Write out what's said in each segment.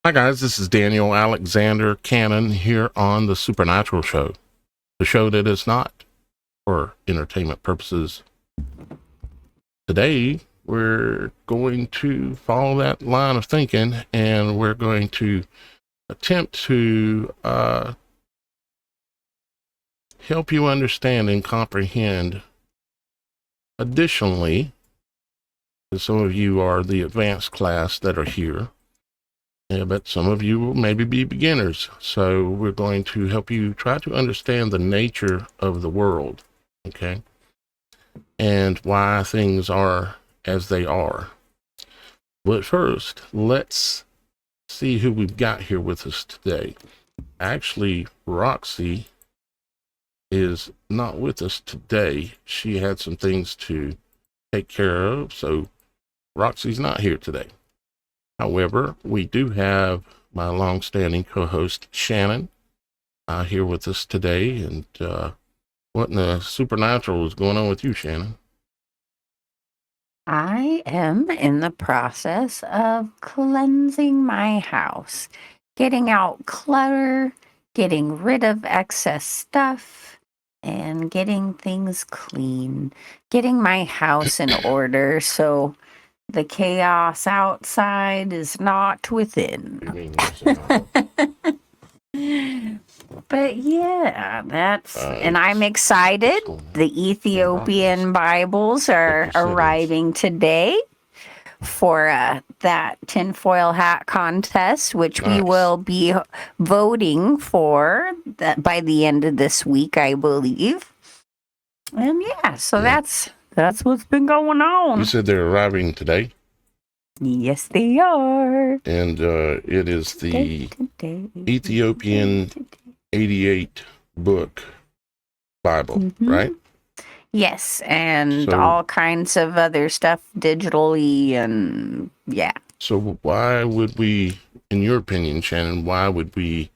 Hi guys, this is Daniel Alexander Cannon here on The Supernatural Show, the show that is not for entertainment purposes. Today, we're going to follow that line of thinking, and we're going to attempt to help you understand and comprehend. Additionally, some of you are the advanced class that are here. Yeah, but some of you will maybe be beginners. So we're going to help you try to understand the nature of the world, okay? And why things are as they are. But first, let's see who we've got here with us today. Actually, Roxy is not with us today. She had some things to take care of, so Roxy's not here today. However, we do have my long-standing co-host Shannon here with us today. And what in the supernatural is going on with you, Shannon? I am in the process of cleansing my house, getting out clutter, getting rid of excess stuff, and getting things clean, getting my house in order so the chaos outside is not within. You mean But yeah, and I'm excited. The Ethiopian Bibles are arriving today for that tinfoil hat contest, which we will be voting for by the end of this week, I believe. And yeah, so that's what's been going on. You said they're arriving today? Yes, they are. And it is the Ethiopian 88 book Bible, right? Yes, and so, all kinds of other stuff digitally, and yeah. So why would we, in your opinion, Shannon, why would we,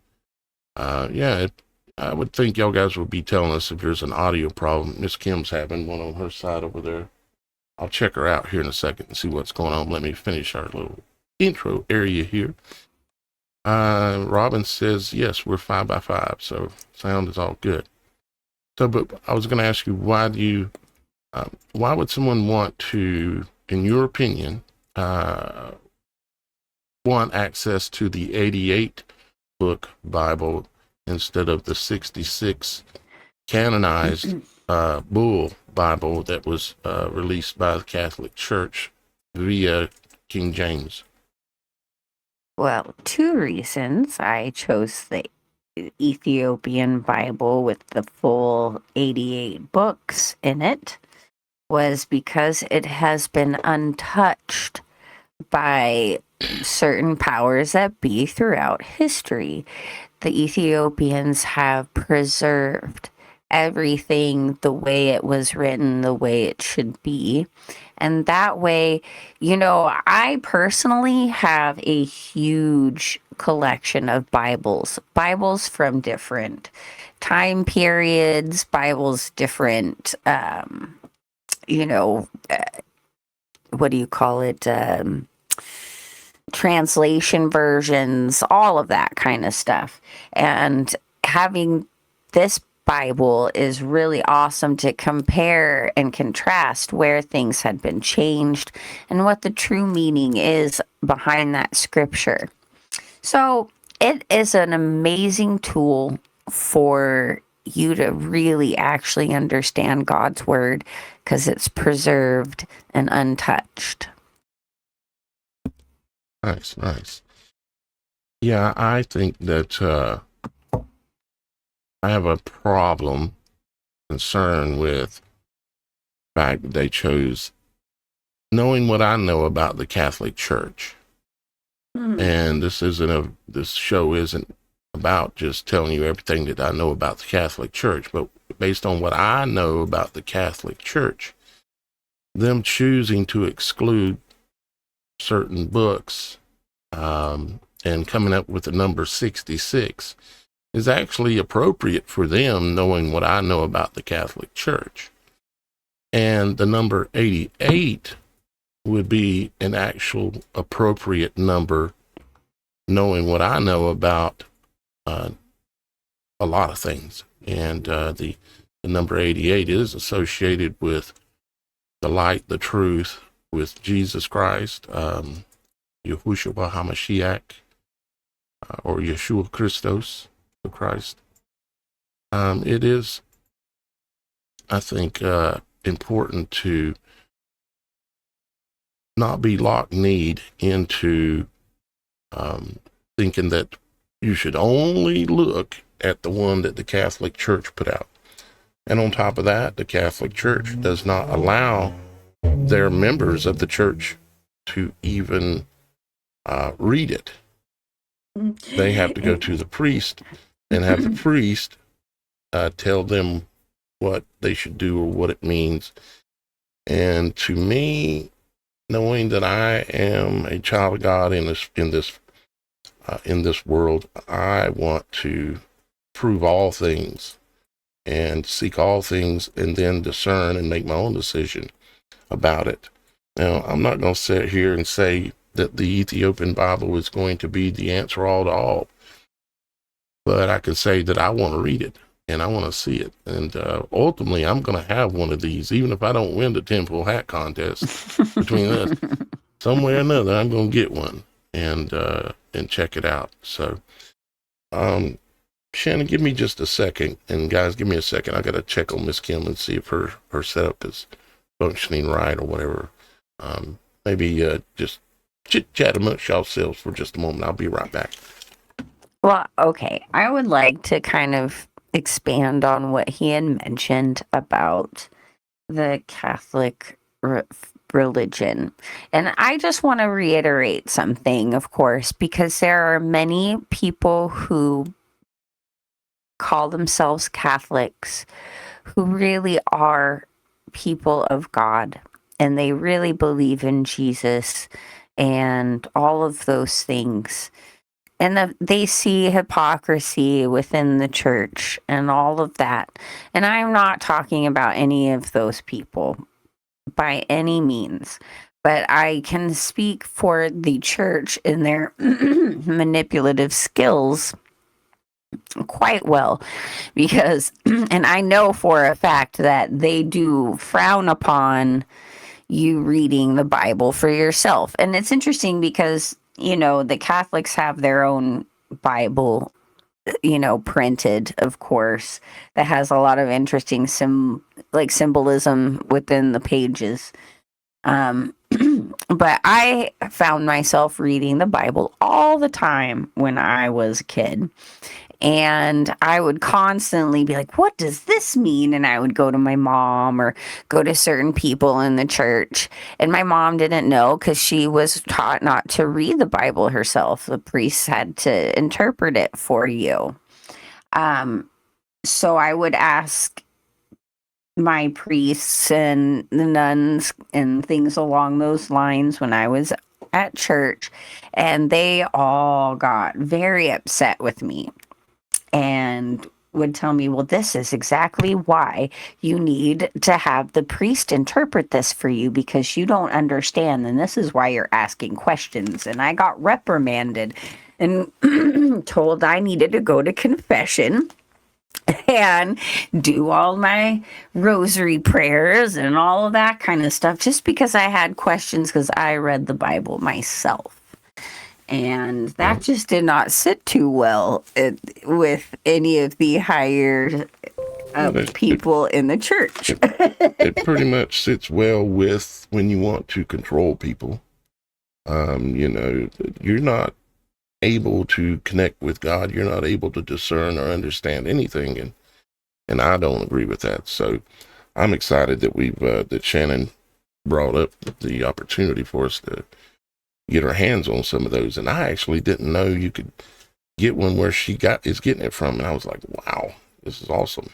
I would think y'all guys would be telling us if there's an audio problem. Miss Kim's having one on her side over there. I'll check her out here in a second and see what's going on. Let me finish our little intro area here. Robin says, yes, we're 5x5, so sound is all good. So, but I was going to ask you, why would someone want to, in your opinion, want access to the 88 book Bible instead of the 66 canonized Bull Bible that was released by the Catholic Church via King James? Well, two reasons. I chose the Ethiopian Bible with the full 88 books in it was because it has been untouched by certain powers that be throughout history. The Ethiopians have preserved everything the way it was written, the way it should be. And that way, I personally have a huge collection of Bibles from different time periods, Bibles different, what do you call it? Translation versions, all of that kind of stuff. And having this Bible is really awesome to compare and contrast where things had been changed and what the true meaning is behind that scripture. So it is an amazing tool for you to really actually understand God's word because it's preserved and untouched. Nice. Yeah, I think that I have a concern with the fact that they chose, knowing what I know about the Catholic Church. And this show isn't about just telling you everything that I know about the Catholic Church, but based on what I know about the Catholic Church, them choosing to exclude certain books and coming up with the number 66 is actually appropriate for them, knowing what I know about the Catholic Church. And the number 88 would be an actual appropriate number knowing what I know about a lot of things. And the number 88 is associated with the light, the truth, with Jesus Christ, Yahushua HaMashiach, or Yeshua Christos, the Christ. It is, I think, important to not be locked-kneed into thinking that you should only look at the one that the Catholic Church put out. And on top of that, the Catholic Church does not allow their members of the church to even read it. They have to go to the priest and have the priest tell them what they should do or what it means. And to me, knowing that I am a child of God in this world, I want to prove all things and seek all things, and then discern and make my own decision about it. Now, I'm not going to sit here and say that the Ethiopian Bible is going to be the answer all to all, but I can say that I want to read it and I want to see it. And ultimately, I'm going to have one of these, even if I don't win the tinfoil hat contest between us. Some way or another, I'm going to get one and check it out. So, Shannon, give me just a second, and guys, give me a second. I got to check on Miss Kim and see if her setup is functioning right or whatever. Maybe just chit-chat amongst yourselves for just a moment. I'll be right back. Well, okay. I would like to kind of expand on what he had mentioned about the Catholic religion. And I just want to reiterate something, of course, because there are many people who call themselves Catholics who really are people of God, and they really believe in Jesus and all of those things. And they see hypocrisy within the church and all of that. And I'm not talking about any of those people by any means, but I can speak for the church in their manipulative skills quite well, because and I know for a fact that they do frown upon you reading the Bible for yourself. And it's interesting because, the Catholics have their own Bible, printed, of course, that has a lot of interesting symbolism within the pages. But I found myself reading the Bible all the time when I was a kid. And I would constantly be like, what does this mean? And I would go to my mom or go to certain people in the church. And my mom didn't know because she was taught not to read the Bible herself. The priests had to interpret it for you. So I would ask my priests and the nuns and things along those lines when I was at church. And they all got very upset with me and would tell me, well, this is exactly why you need to have the priest interpret this for you, because you don't understand, and this is why you're asking questions. And I got reprimanded and told I needed to go to confession and do all my rosary prayers and all of that kind of stuff, just because I had questions, because I read the Bible myself. And that just did not sit too well with any of the higher people in the church. It pretty much sits well with when you want to control people. You're not able to connect with God. You're not able to discern or understand anything. And I don't agree with that. So I'm excited that that Shannon brought up the opportunity for us to get our hands on some of those. And I actually didn't know you could get one where she is getting it from. And I was like, wow, this is awesome.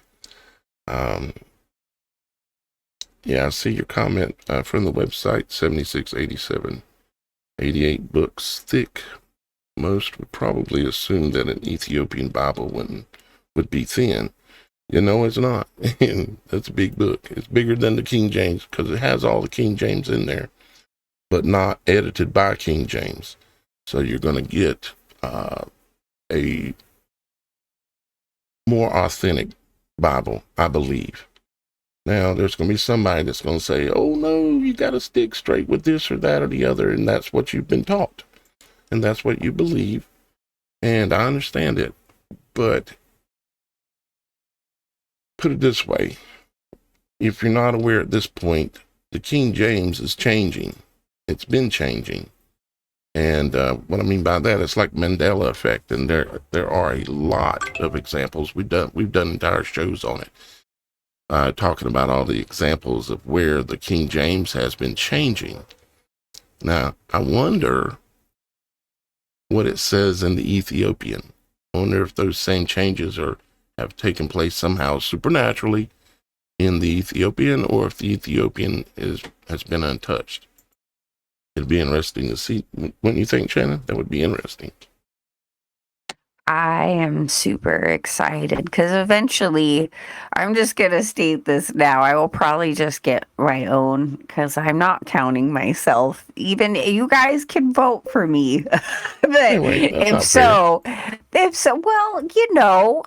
Yeah, I see your comment from the website, 7687, 88 books thick. Most would probably assume that an Ethiopian Bible would be thin. It's not. That's a big book. It's bigger than the King James because it has all the King James in there, but not edited by King James. So you're going to get a more authentic Bible, I believe. Now, there's going to be somebody that's going to say, oh, no, you got to stick straight with this or that or the other, and that's what you've been taught, and that's what you believe, and I understand it, but put it this way. If you're not aware at this point, the King James is changing. It's been changing. And what I mean by that, it's like Mandela effect, and there are a lot of examples. We've done entire shows on it, talking about all the examples of where the King James has been changing. Now, I wonder what it says in the Ethiopian. I wonder if those same changes have taken place somehow supernaturally in the Ethiopian, or if the Ethiopian has been untouched. It'd be interesting to see. Wouldn't you think, Shannon? That would be interesting. I am super excited because eventually, I'm just going to state this now. I will probably just get my own because I'm not counting myself. Even you guys can vote for me. But Anyway, if so, well,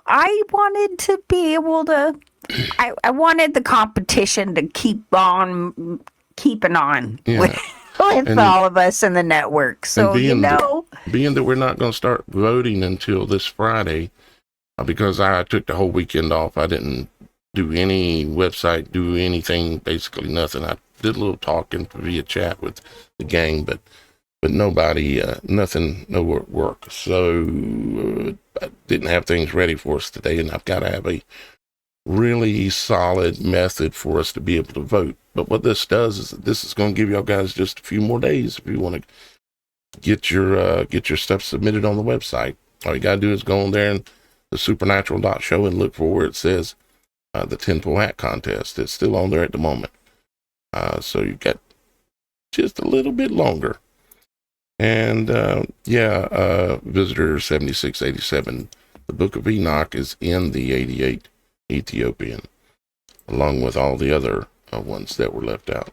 I wanted to be able to, I wanted the competition to keep on keeping on. Yeah. With all of us in the network. So, being that we're not going to start voting until this Friday, because I took the whole weekend off. I didn't do any website, do anything, basically nothing. I did a little talking via chat with the gang, but nobody, nothing, no work. So I didn't have things ready for us today, and I've got to have a really solid method for us to be able to vote. But what this does is this is going to give y'all guys just a few more days if you want to get your stuff submitted on the website. All you got to do is go on there and TheSupernatural.Show and look for where it says the tinfoil hat contest. It's still on there at the moment. So you got just a little bit longer. And visitor 7687, the Book of Enoch is in the 88 Ethiopian, along with all the other ones that were left out,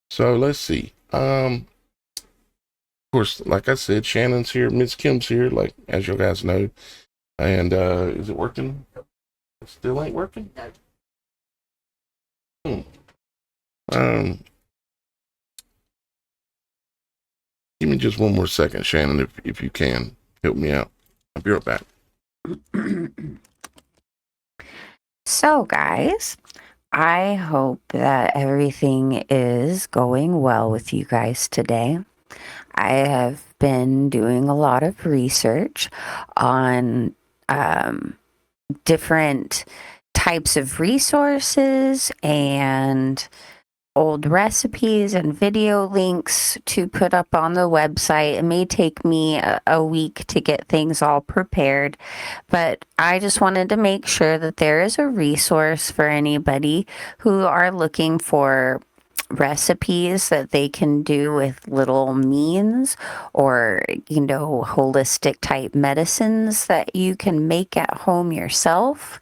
So let's see. Of course, like I said, Shannon's here, Miss Kim's here, like as you guys know. And is it working? It still ain't working? Give me just one more second, Shannon, if you can help me out. I'll be right back. So, guys, I hope that everything is going well with you guys today. I have been doing a lot of research on different types of resources and old recipes and video links to put up on the website. It may take me a week to get things all prepared, but I just wanted to make sure that there is a resource for anybody who are looking for recipes that they can do with little means, or holistic type medicines that you can make at home yourself,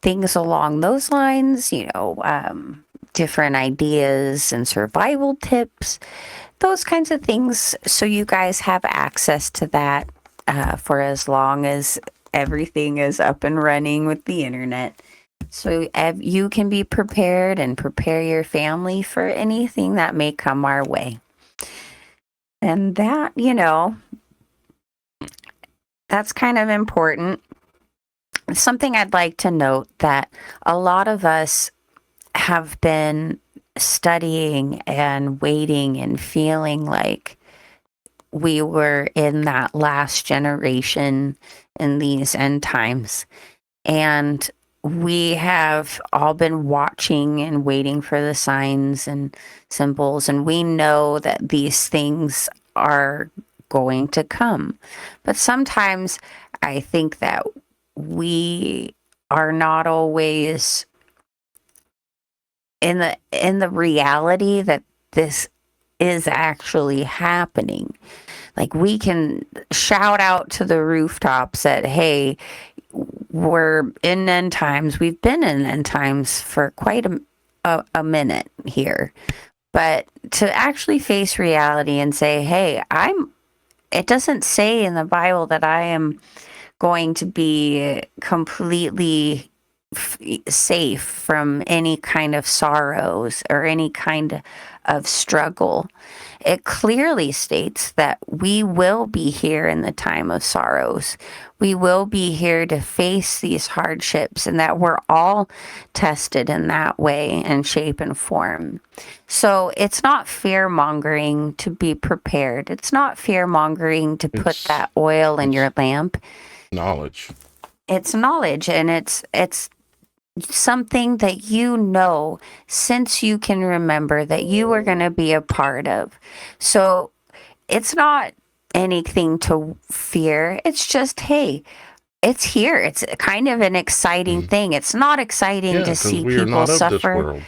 things along those lines, different ideas and survival tips, those kinds of things, so you guys have access to that for as long as everything is up and running with the internet. So you can be prepared and prepare your family for anything that may come our way. And that, that's kind of important. Something I'd like to note that a lot of us have been studying and waiting and feeling like we were in that last generation in these end times. And we have all been watching and waiting for the signs and symbols, and we know that these things are going to come. But sometimes I think that we are not always in the reality that this is actually happening. Like, we can shout out to the rooftops that, hey, we're in end times. We've been in end times for quite a minute here. But to actually face reality and say, hey, it doesn't say in the Bible that I am going to be completely safe from any kind of sorrows or any kind of struggle. It clearly states that we will be here in the time of sorrows. We will be here to face these hardships, and that we're all tested in that way and shape and form. So it's not fear mongering to be prepared. It's not fear mongering to put that oil in your lamp. Knowledge. It's knowledge, and it's something that you know since you can remember that you were going to be a part of. So it's not anything to fear. It's just, hey, it's here. It's kind of an exciting thing. It's not exciting to see people suffer.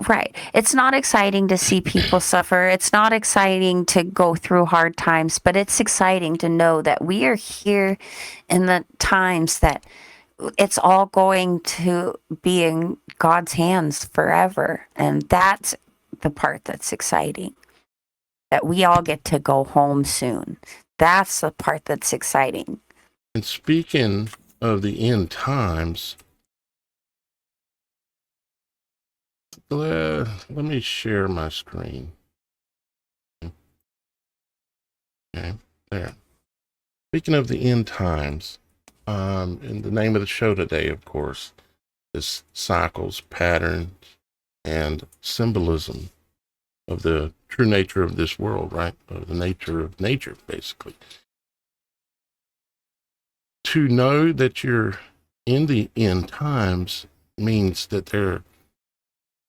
Right. It's not exciting to see people suffer. It's not exciting to go through hard times, but it's exciting to know that we are here in the times that it's all going to be in God's hands forever. And that's the part that's exciting, that we all get to go home soon. That's the part that's exciting. And speaking of the end times, let me share my screen. Okay, there. Speaking of the end times, and the name of the show today, of course, is Cycles, Patterns, and Symbolism of the true nature of this world, right? Of the nature of nature, basically. To know that you're in the end times means that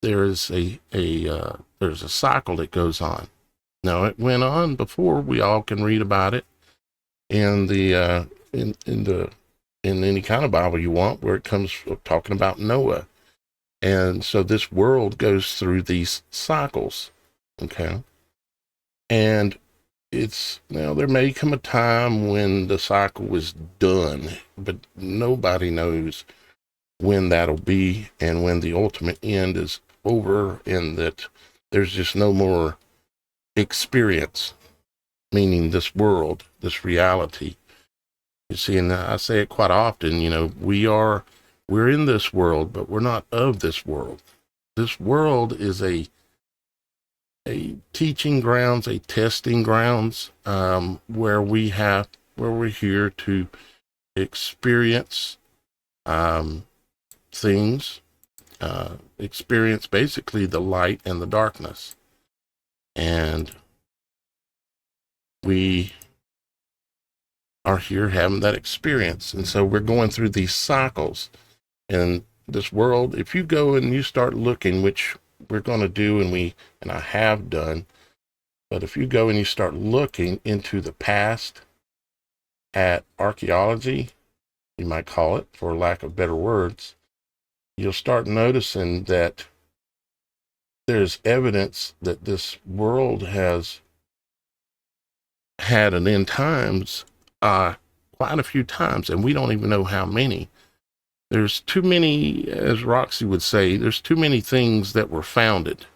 there's a cycle that goes on. Now, it went on before. We all can read about it in the in any kind of Bible you want, where it comes talking about Noah. And so this world goes through these cycles, okay? And it's, now there may come a time when the cycle is done, but nobody knows when that'll be and when the ultimate end is over, and that there's just no more experience, meaning this world, this reality. You see, and I say it quite often, you know, we're in this world, but we're not of this world. This world is a teaching grounds, a testing grounds, where we're here to experience things, experience basically the light and the darkness. And we are here having that experience. And so we're going through these cycles. And this world, if you go and you start looking, which we're going to do, and I have done, but if you go and you start looking into the past at archaeology, you might call it, for lack of better words, you'll start noticing that there's evidence that this world has had an end times quite a few times, and we don't even know how many. There's too many, as Roxy would say, there's too many things that were founded.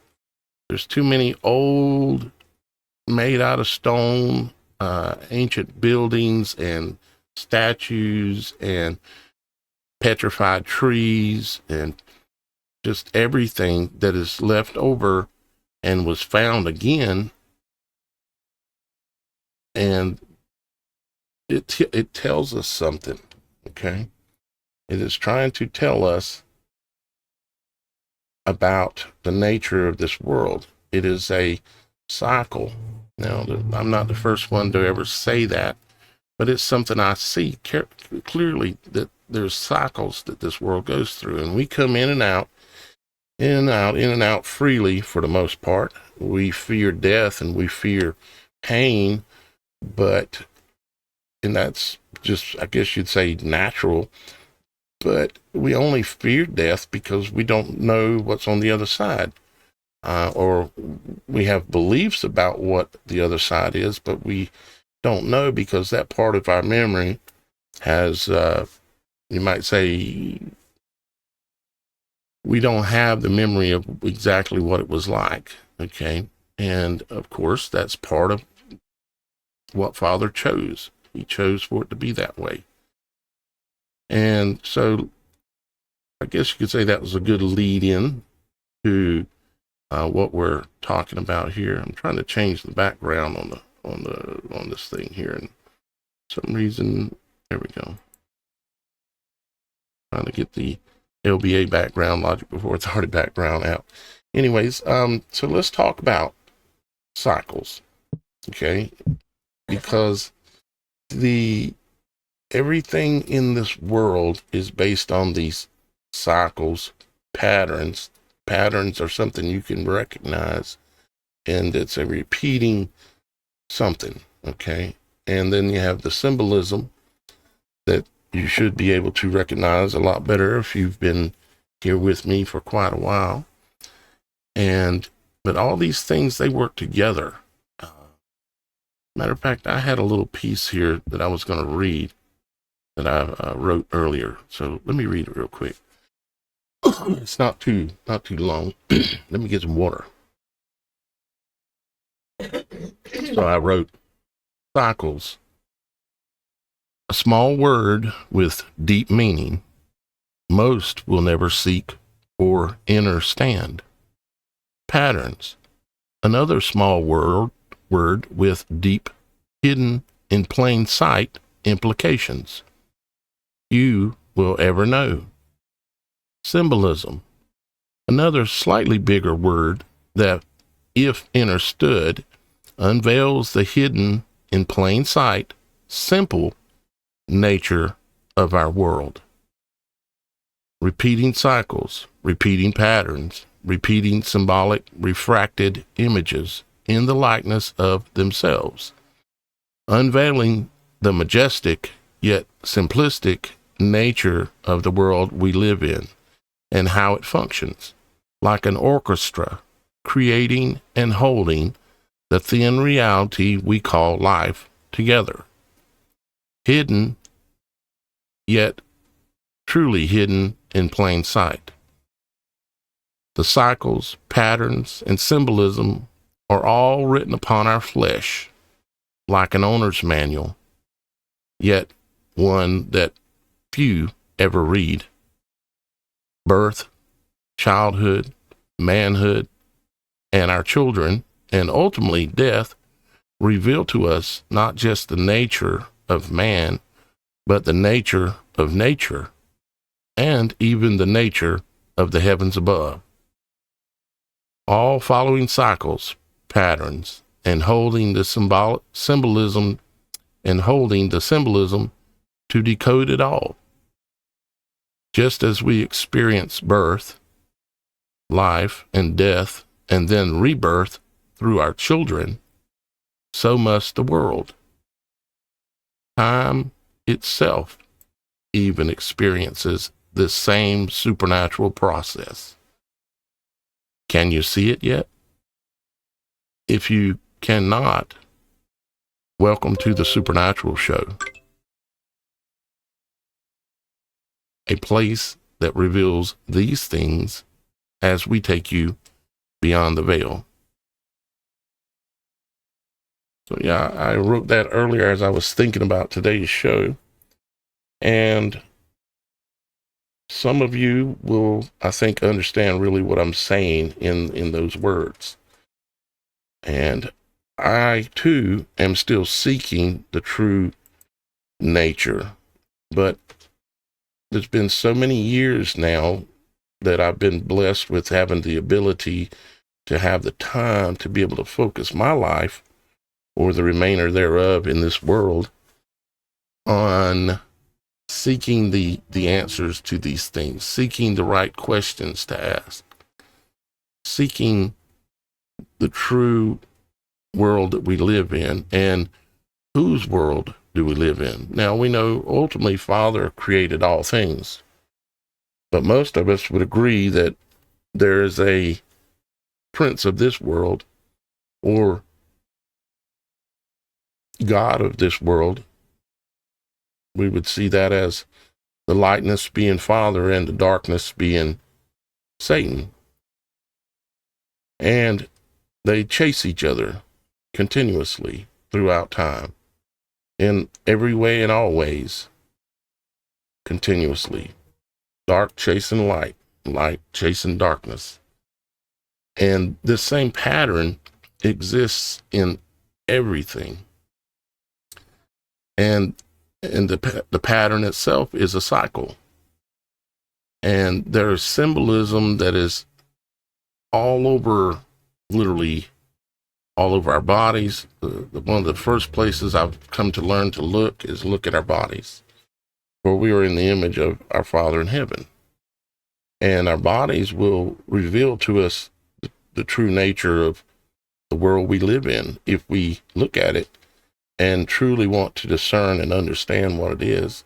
There's too many old, made out of stone, ancient buildings and statues and petrified trees and just everything that is left over and was found again. And it tells us something, okay? It is trying to tell us about the nature of this world. It is a cycle. Now, I'm not the first one to ever say that, but it's something I see clearly, that there's cycles that this world goes through, and we come in and out, in and out, in and out freely for the most part. We fear death and we fear pain, and that's just, I guess you'd say, natural. But we only fear death because we don't know what's on the other side. Or we have beliefs about what the other side is, but we don't know because that part of our memory has, you might say, we don't have the memory of exactly what it was like, okay? And, of course, that's part of what Father chose. He chose for it to be that way. And so I guess you could say that was a good lead in to what we're talking about here. I'm trying to change the background on this thing here, and for some reason, there we go. Trying to get the LBA background, Logic Before Authority background out. Anyways, so let's talk about cycles, okay? Because everything in this world is based on these cycles, patterns. Patterns are something you can recognize, and it's a repeating something, okay? And then you have the symbolism that you should be able to recognize a lot better if you've been here with me for quite a while. But all these things, they work together. Matter of fact, I had a little piece here that I was going to read that I wrote earlier. So let me read it real quick. It's not too long. Let me get some water. So I wrote, cycles, a small word with deep meaning. Most will never seek or understand. Patterns, another small word with deep, hidden in plain sight implications. Few will ever know. Symbolism, another slightly bigger word that, if understood, unveils the hidden in plain sight, simple nature of our world. Repeating cycles, repeating patterns, repeating symbolic refracted images in the likeness of themselves, unveiling the majestic yet simplistic nature of the world we live in and how it functions, like an orchestra, creating and holding the thin reality we call life together. Hidden, yet truly hidden in plain sight. The cycles, patterns, and symbolism are all written upon our flesh, like an owner's manual, yet one that few ever read. Birth, childhood, manhood, and our children, and ultimately death, reveal to us not just the nature of man, but the nature of nature, and even the nature of the heavens above. All following cycles, patterns, and holding the symbolism to decode it all. Just as we experience birth, life, and death, and then rebirth through our children, so must the world. Time itself even experiences this same supernatural process. Can you see it yet? If you cannot, welcome to the Supernatural Show, a place that reveals these things as we take you beyond the veil. So yeah, I wrote that earlier as I was thinking about today's show. And some of you will, I think, understand really what I'm saying in those words. And I, too, am still seeking the true nature. But there's been so many years now that I've been blessed with having the ability to have the time to be able to focus my life, or the remainder thereof in this world, on seeking the answers to these things, seeking the right questions to ask, seeking the true world that we live in, and whose world do we live in. Now, we know ultimately Father created all things, but most of us would agree that there is a prince of this world, or God of this world. We would see that as the lightness being Father and the darkness being Satan. And they chase each other continuously throughout time. in every way and all ways, continuously. Dark chasing light, light chasing darkness. And this same pattern exists in everything. And the pattern itself is a cycle. And there's symbolism that is all over, literally all over our bodies. One of the first places I've come to learn to look is look at our bodies, for we are in the image of our Father in heaven. And our bodies will reveal to us the true nature of the world we live in if we look at it and truly want to discern and understand what it is.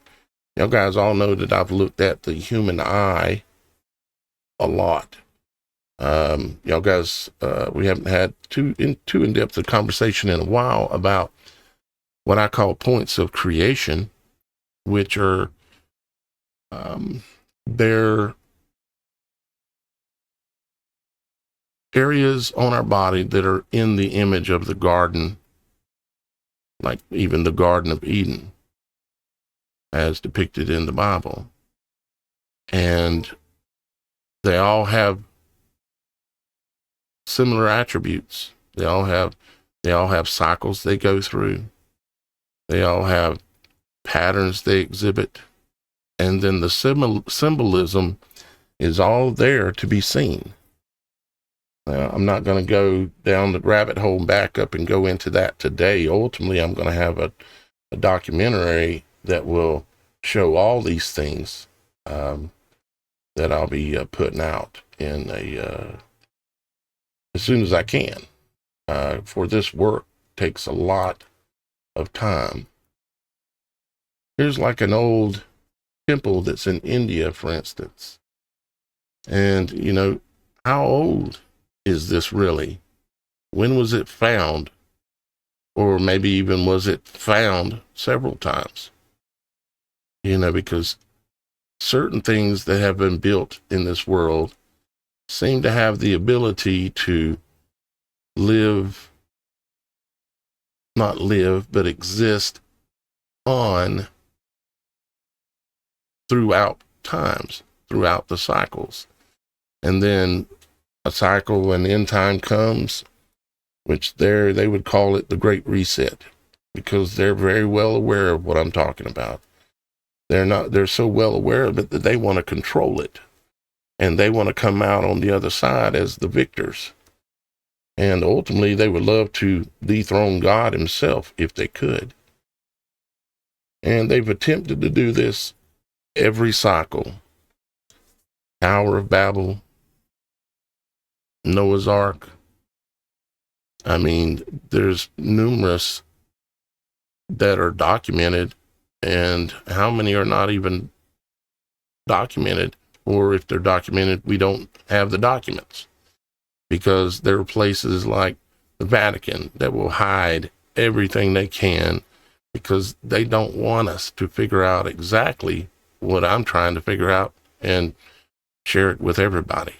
You guys all know that I've looked at the human eye a lot. Y'all guys, we haven't had too in-depth a conversation in a while about what I call points of creation, which are they're areas on our body that are in the image of the garden, like even the Garden of Eden, as depicted in the Bible. And they all have similar attributes. They all have cycles they go through. They all have patterns they exhibit. And then the symbolism is all there to be seen. I'm not going to go down the rabbit hole and back up and go into that today. Ultimately, I'm going to have a documentary that will show all these things that I'll be putting out in as soon as I can. For this work takes a lot of time. Here's like an old temple that's in India, for instance. And, you know, how old is this really? When was it found? Or maybe even was it found several times? You know, because certain things that have been built in this world seem to have the ability to but exist on throughout times, throughout the cycles. And then a cycle when end time comes, which they would call it the Great Reset, because they're very well aware of what I'm talking about. They're so well aware of it that they want to control it. And they want to come out on the other side as the victors. And ultimately, they would love to dethrone God himself if they could. And they've attempted to do this every cycle. Tower of Babel, Noah's Ark. I mean, there's numerous that are documented, and how many are not even documented? Or if they're documented, we don't have the documents, because there are places like the Vatican that will hide everything they can because they don't want us to figure out exactly what I'm trying to figure out and share it with everybody.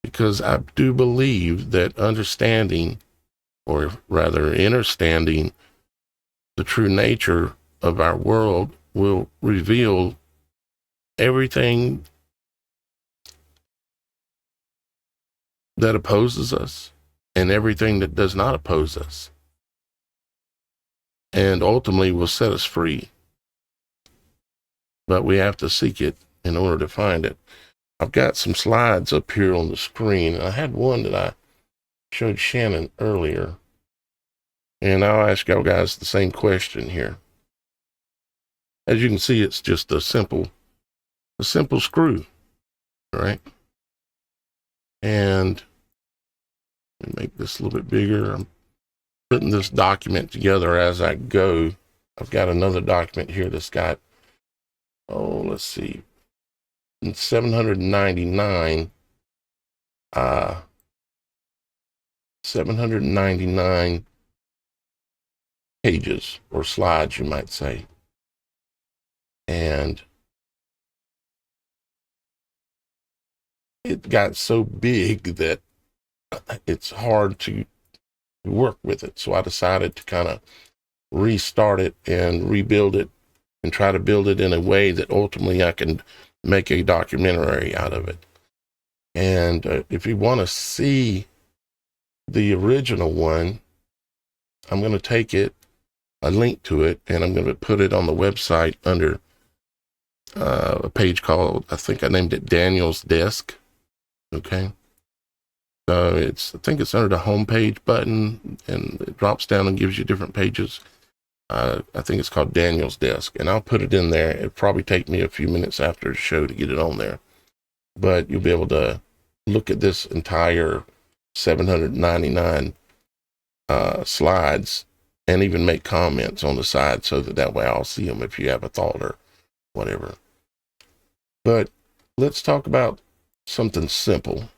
Because I do believe that understanding, or rather understanding, the true nature of our world will reveal everything that opposes us and everything that does not oppose us, and ultimately will set us free. But we have to seek it in order to find it. I've got some slides up here on the screen. I had one that I showed Shannon earlier, and I'll ask y'all guys the same question here. As you can see, it's just a simple screw, right? And make this a little bit bigger. I'm putting this document together as I go. I've got another document here that's got, let's see, 799 pages, or slides, you might say. And it got so big that it's hard to work with it. So I decided to kind of restart it and rebuild it and try to build it in a way that ultimately I can make a documentary out of it. And if you want to see the original one, I'm going to take it, a link to it, and I'm going to put it on the website under a page called, I think I named it Daniel's Desk. Okay. So I think it's under the homepage button, and it drops down and gives you different pages. I think it's called Daniel's Desk, and I'll put it in there. It'll probably take me a few minutes after the show to get it on there, but you'll be able to look at this entire 799 slides and even make comments on the side so that way I'll see them if you have a thought or whatever. But let's talk about something simple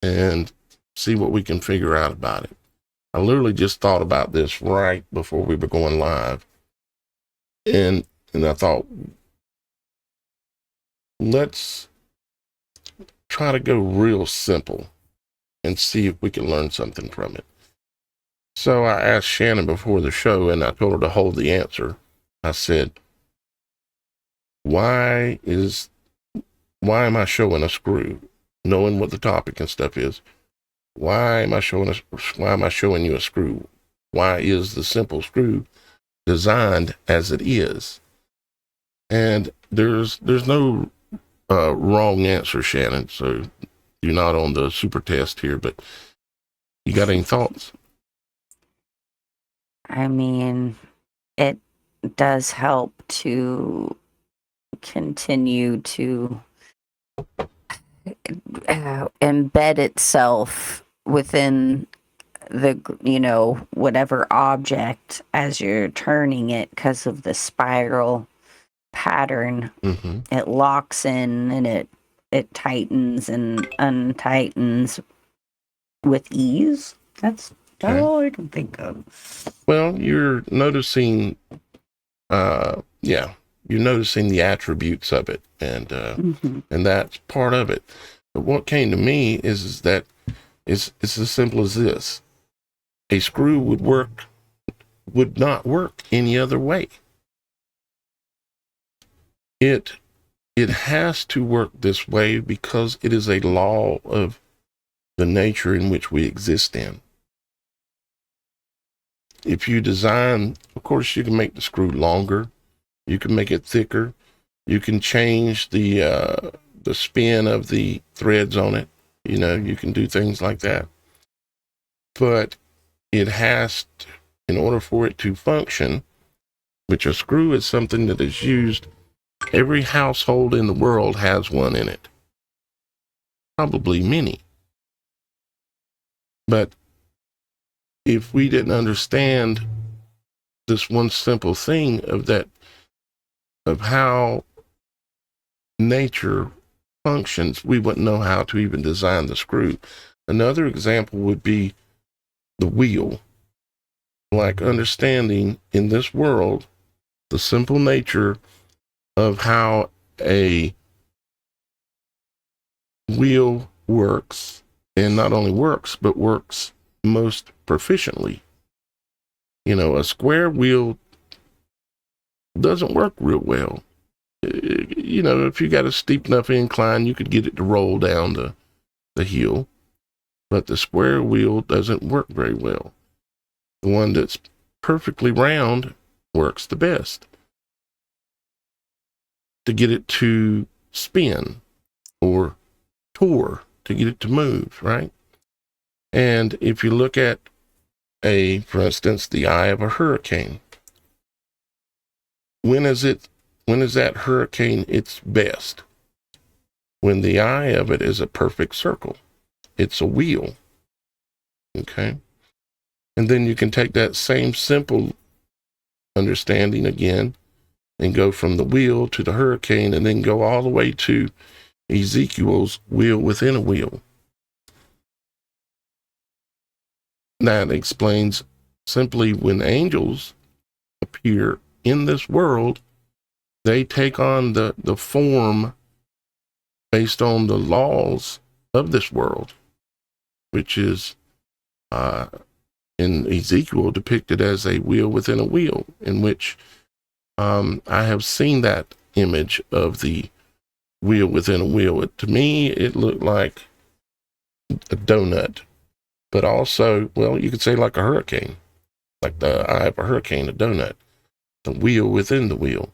and see what we can figure out about it. I literally just thought about this right before we were going live. And I thought, let's try to go real simple and see if we can learn something from it. So I asked Shannon before the show, and I told her to hold the answer. I said, why am I showing a screw? Knowing what the topic and stuff is. Why am I showing you a screw? Why is the simple screw designed as it is? And there's no wrong answer, Shannon. So you're not on the super test here, but you got any thoughts? I mean, it does help to continue to embed itself within the, whatever object as you're turning it, because of the spiral pattern. Mm-hmm. It locks in and it tightens and untightens with ease. That's all I can think of. Well, you're noticing, you're noticing the attributes of it, and and that's part of it. But what came to me is that it's as simple as this: a screw would not work any other way. It has to work this way because it is a law of the nature in which we exist in. If you design, of course, you can make the screw longer, you can make it thicker, you can change the spin of the threads on it. You can do things like that. But it has to, in order for it to function, which a screw is something that is used, every household in the world has one in it. Probably many. But if we didn't understand this one simple thing of how nature functions, we wouldn't know how to even design the screw. Another example would be the wheel. Like understanding in this world the simple nature of how a wheel works, and not only works, but works most proficiently. A square wheel doesn't work real well. If you got a steep enough incline, you could get it to roll down the hill, but the square wheel doesn't work very well. The one that's perfectly round works the best. To get it to spin or tour, to get it to move, right? And if you look at for instance, the eye of a hurricane, when is that hurricane its best? When the eye of it is a perfect circle. It's a wheel. Okay? And then you can take that same simple understanding again and go from the wheel to the hurricane, and then go all the way to Ezekiel's wheel within a wheel. That explains simply when angels appear in this world, they take on the form based on the laws of this world, which is in Ezekiel depicted as a wheel within a wheel, in which I have seen that image of the wheel within a wheel. To me, it looked like a donut, but also, well, you could say like a hurricane, like the eye of a hurricane, a donut, the wheel within the wheel.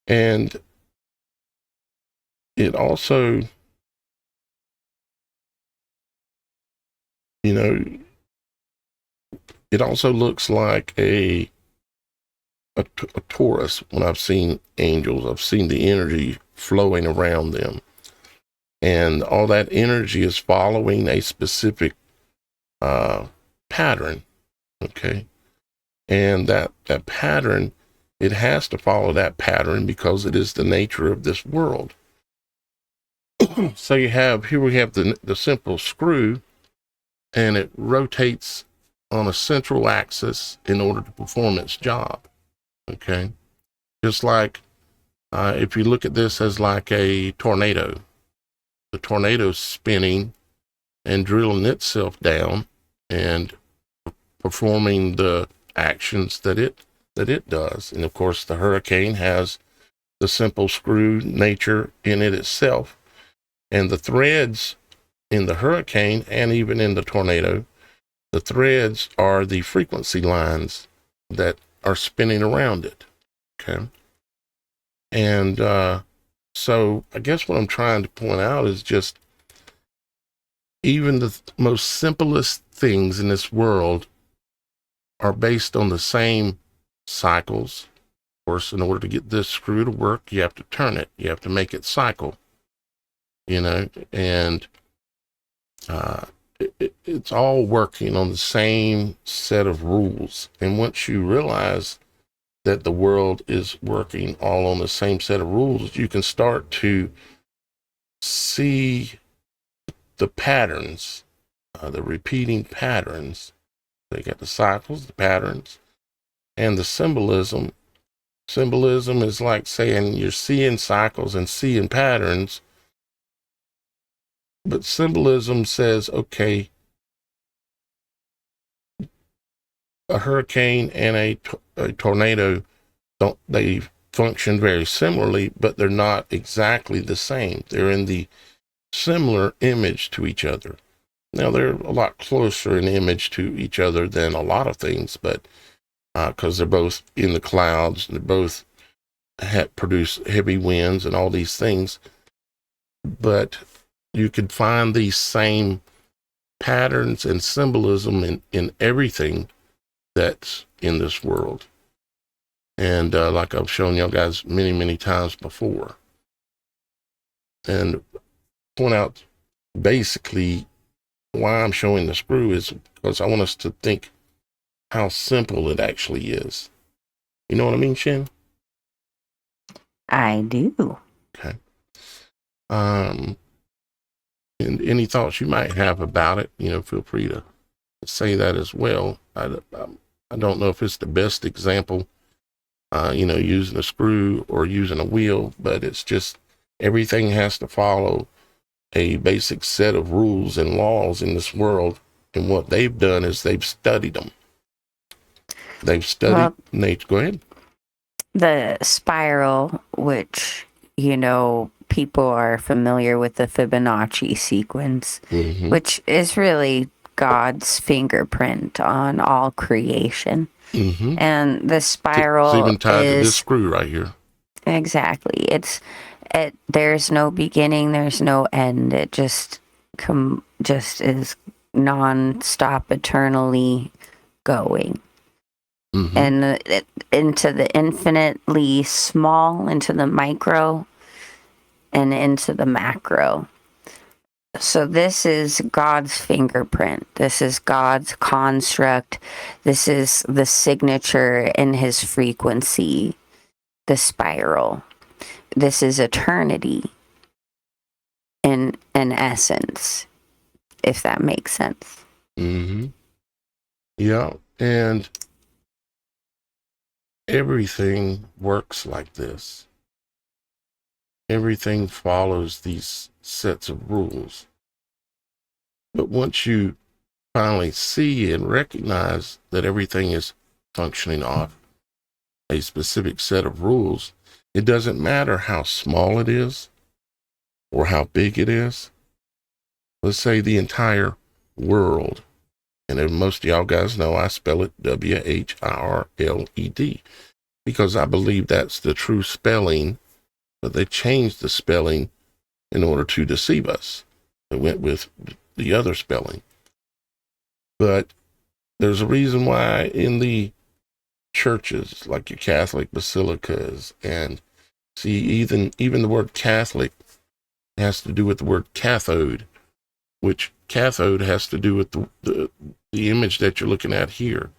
And it also, you know, it also looks like a torus. When I've seen angels, I've seen the energy flowing around them. And all that energy is following a specific pattern, okay? And that pattern, it has to follow that pattern because it is the nature of this world. So here we have the simple screw, and it rotates on a central axis in order to perform its job, okay? Just like if you look at this as like a tornado, the tornado's spinning and drilling itself down and performing the actions that it does. And of course, the hurricane has the simple screw nature in it itself, and the threads in the hurricane and even in the tornado, the threads are the frequency lines that are spinning around it. Okay. And so I guess what I'm trying to point out is just even the most simplest things in this world are based on the same cycles. Of course, in order to get this screw to work, you have to turn it. You have to make it cycle, and it's all working on the same set of rules. And once you realize that the world is working all on the same set of rules, you can start to see the patterns, the repeating patterns. So you got the cycles, the patterns, and the symbolism. Symbolism is like saying you're seeing cycles and seeing patterns, but symbolism says, okay, a hurricane and a tornado, they function very similarly, but they're not exactly the same. They're in the similar image to each other. Now, they're a lot closer in image to each other than a lot of things, but because they're both in the clouds, they're both produce heavy winds and all these things. But you could find these same patterns and symbolism in everything that's in this world. And like I've shown y'all guys many, many times before. And point out basically why I'm showing the screw is because I want us to think how simple it actually is. You know what I mean, Shin? I do. Okay. And any thoughts you might have about it, feel free to say that as well. I don't know if it's the best example, using a screw or using a wheel, but it's just everything has to follow a basic set of rules and laws in this world. And what they've done is they've studied them. They've studied nature. Go ahead. The spiral, which, people are familiar with the Fibonacci sequence, Mm-hmm. which is really God's fingerprint on all creation. Mm-hmm. And the spiral it's even tied is to this screw right here. Exactly. There's no beginning, there's no end. It just is non-stop, eternally going. Mm-hmm. And into the infinitely small, into the micro, and into the macro. So this is God's fingerprint. This is God's construct. This is the signature in his frequency, the spiral. This is eternity in essence, if that makes sense. Mm-hmm. Yeah. And everything works like this. Everything follows these sets of rules. But once you finally see and recognize that everything is functioning off a specific set of rules, it doesn't matter how small it is or how big it is. Let's say the entire world. And as most of y'all guys know, I spell it WHIRLED because I believe that's the true spelling, but they changed the spelling in order to deceive us. They went with the other spelling. But there's a reason why in the churches, like your Catholic basilicas, and see, even the word Catholic has to do with the word cathode, which cathode has to do with the image that you're looking at here.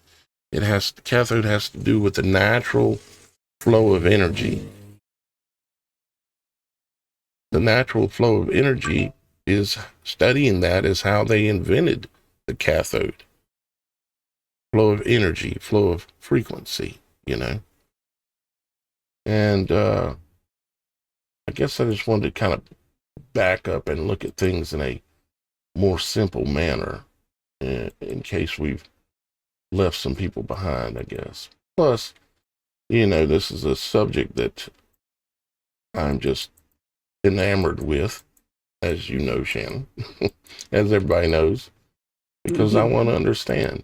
Cathode has to do with the natural flow of energy. The natural flow of energy is studying that is how they invented the cathode. Flow of energy, flow of frequency, And I guess I just wanted to kind of back up and look at things in a more simple manner in case we've left some people behind, I guess. Plus, this is a subject that I'm just enamored with, as you know, Shannon, as everybody knows, because I want to understand.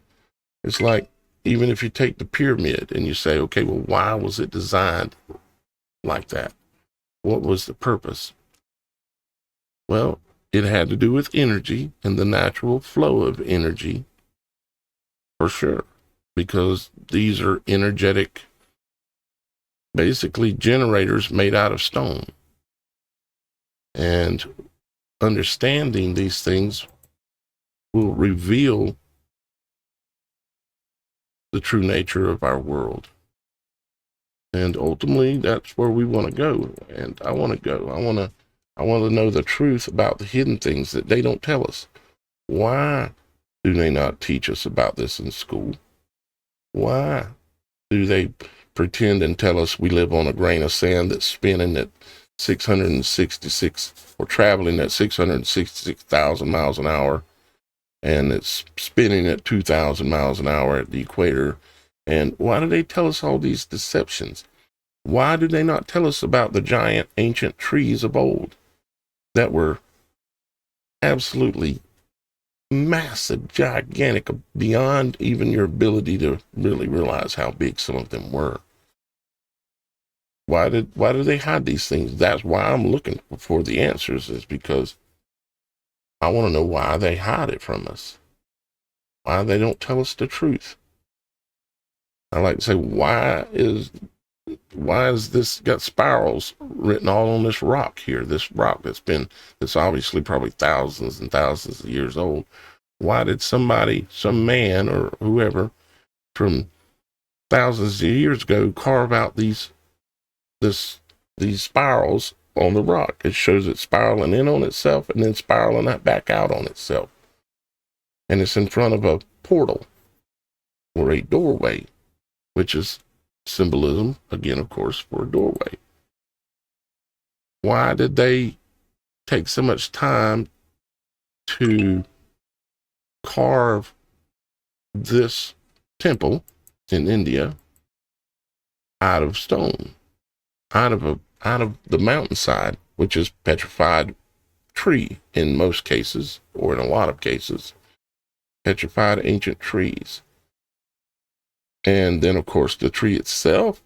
It's like, even if you take the pyramid and you say, okay, well, why was it designed like that? What was the purpose? Well, it had to do with energy and the natural flow of energy, for sure, because these are energetic, basically generators made out of stone. And understanding these things will reveal the true nature of our world. And ultimately, that's where we want to go. And I want to go. I want to know the truth about the hidden things that they don't tell us. Why do they not teach us about this in school? Why do they pretend and tell us we live on a grain of sand that's spinning at 666 or traveling at 666,000 miles an hour, and it's spinning at 2,000 miles an hour at the equator? And why do they tell us all these deceptions? Why do they not tell us about the giant ancient trees of old that were absolutely massive, gigantic, beyond even your ability to really realize how big some of them were? Why do they hide these things? That's why I'm looking for the answers, is because I want to know why they hide it from us. Why they don't tell us the truth. I like to say, why is this got spirals written all on this rock here? This rock that's obviously probably thousands and thousands of years old. Why did some man or whoever from thousands of years ago carve out these spirals on the rock? It shows it spiraling in on itself and then spiraling that back out on itself. And it's in front of a portal or a doorway, which is symbolism, again, of course, for a doorway. Why did they take so much time to carve this temple in India out of stone, out of the mountainside, which is petrified tree in most cases, or in a lot of cases, petrified ancient trees? And then, of course, the tree itself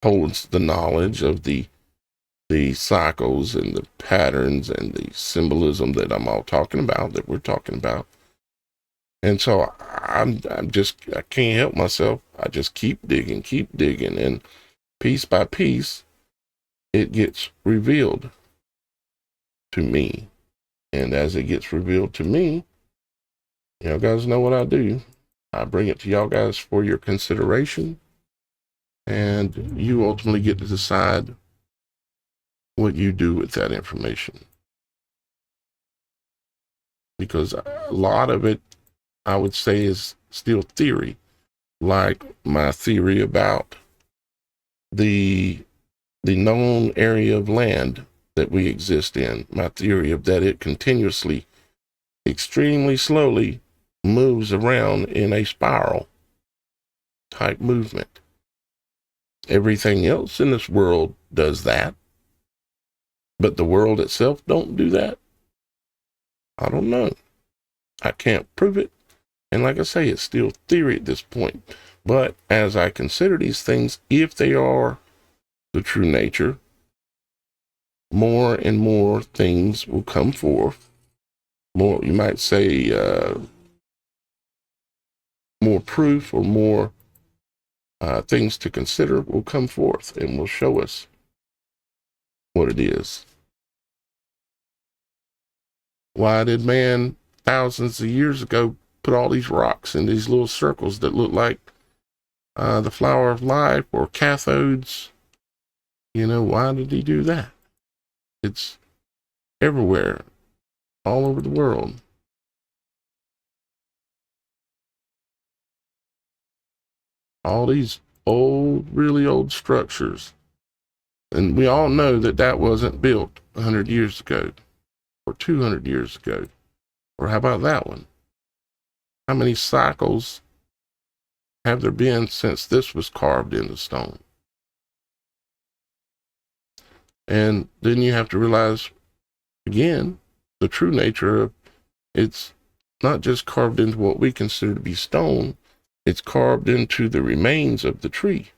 holds the knowledge of the cycles and the patterns and the symbolism that we're talking about. And so I can't help myself. I just keep digging, and piece by piece, it gets revealed to me. And as it gets revealed to me, you guys know what I do. I bring it to y'all guys for your consideration, and you ultimately get to decide what you do with that information. Because a lot of it, I would say, is still theory, like my theory about the known area of land that we exist in. My theory of that it continuously, extremely slowly, moves around in a spiral type movement. Everything else in this world does that, but the world itself don't do that. I don't know. I can't prove it. And like I say, it's still theory at this point. But as I consider these things, if they are the true nature, more and more things will come forth. More, you might say, more proof or more things to consider will come forth and will show us what it is. Why did man thousands of years ago put all these rocks in these little circles that look like the flower of life or cathodes? You know, why did he do that? It's everywhere, all over the world. All these old, really old structures. And we all know that that wasn't built 100 years ago or 200 years ago. Or how about that one? How many cycles have there been since this was carved into stone? And then you have to realize, again, the true nature of it's not just carved into what we consider to be stone, it's carved into the remains of the tree,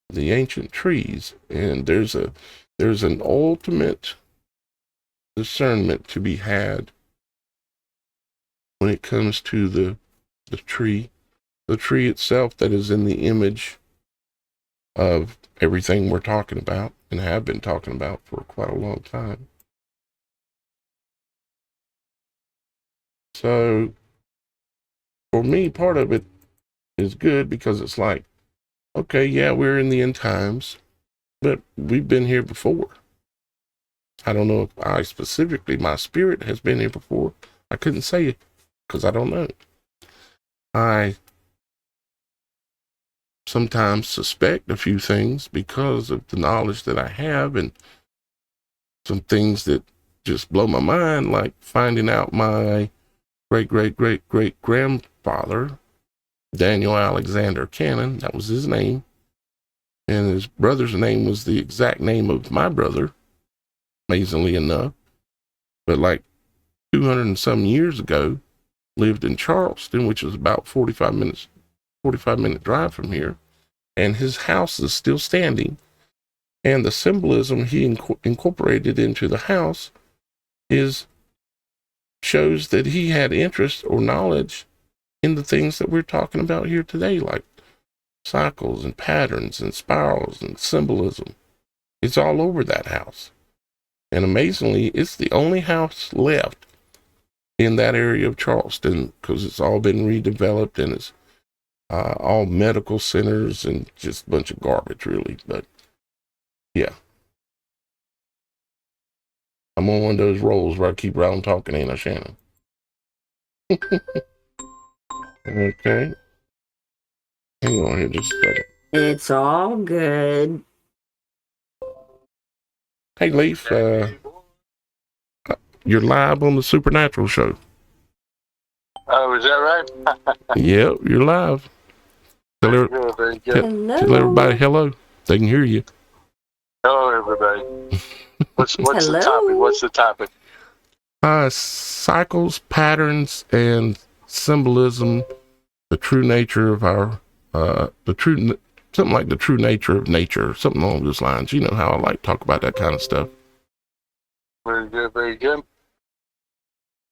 the ancient trees. And there's an ultimate discernment to be had when it comes to the tree itself that is in the image of everything we're talking about and have been talking about for quite a long time. So for me, part of it is good because it's like, okay, yeah, we're in the end times, but we've been here before. I don't know if I specifically, my spirit has been here before. I couldn't say it because I don't know. I sometimes suspect a few things because of the knowledge that I have, and some things that just blow my mind, like finding out my great-great-great-great-grandfather, Daniel Alexander Cannon, that was his name, and his brother's name was the exact name of my brother, amazingly enough, but like 200 and some years ago, lived in Charleston, which is about 45-minute drive from here, and his house is still standing, and the symbolism he incorporated into the house shows that he had interest or knowledge in the things that we're talking about here today, like cycles and patterns and spirals and symbolism. It's all over that house. And amazingly, it's the only house left in that area of Charleston because it's all been redeveloped and it's all medical centers and just a bunch of garbage, really. But yeah, I'm on one of those rolls where I keep right on talking, ain't I, Shannon? Okay. Hang on here just a second. It's all good. Hey, Leaf, you're live on the Supernatural Show. Oh, is that right? Yep, you're live. Very good. Tell everybody hello. They can hear you. Hello, everybody. What's the topic? What's the topic? Cycles, patterns, and symbolism. The true nature of something like the true nature of nature, something along those lines. You know how I like to talk about that kind of stuff. Very good, very good.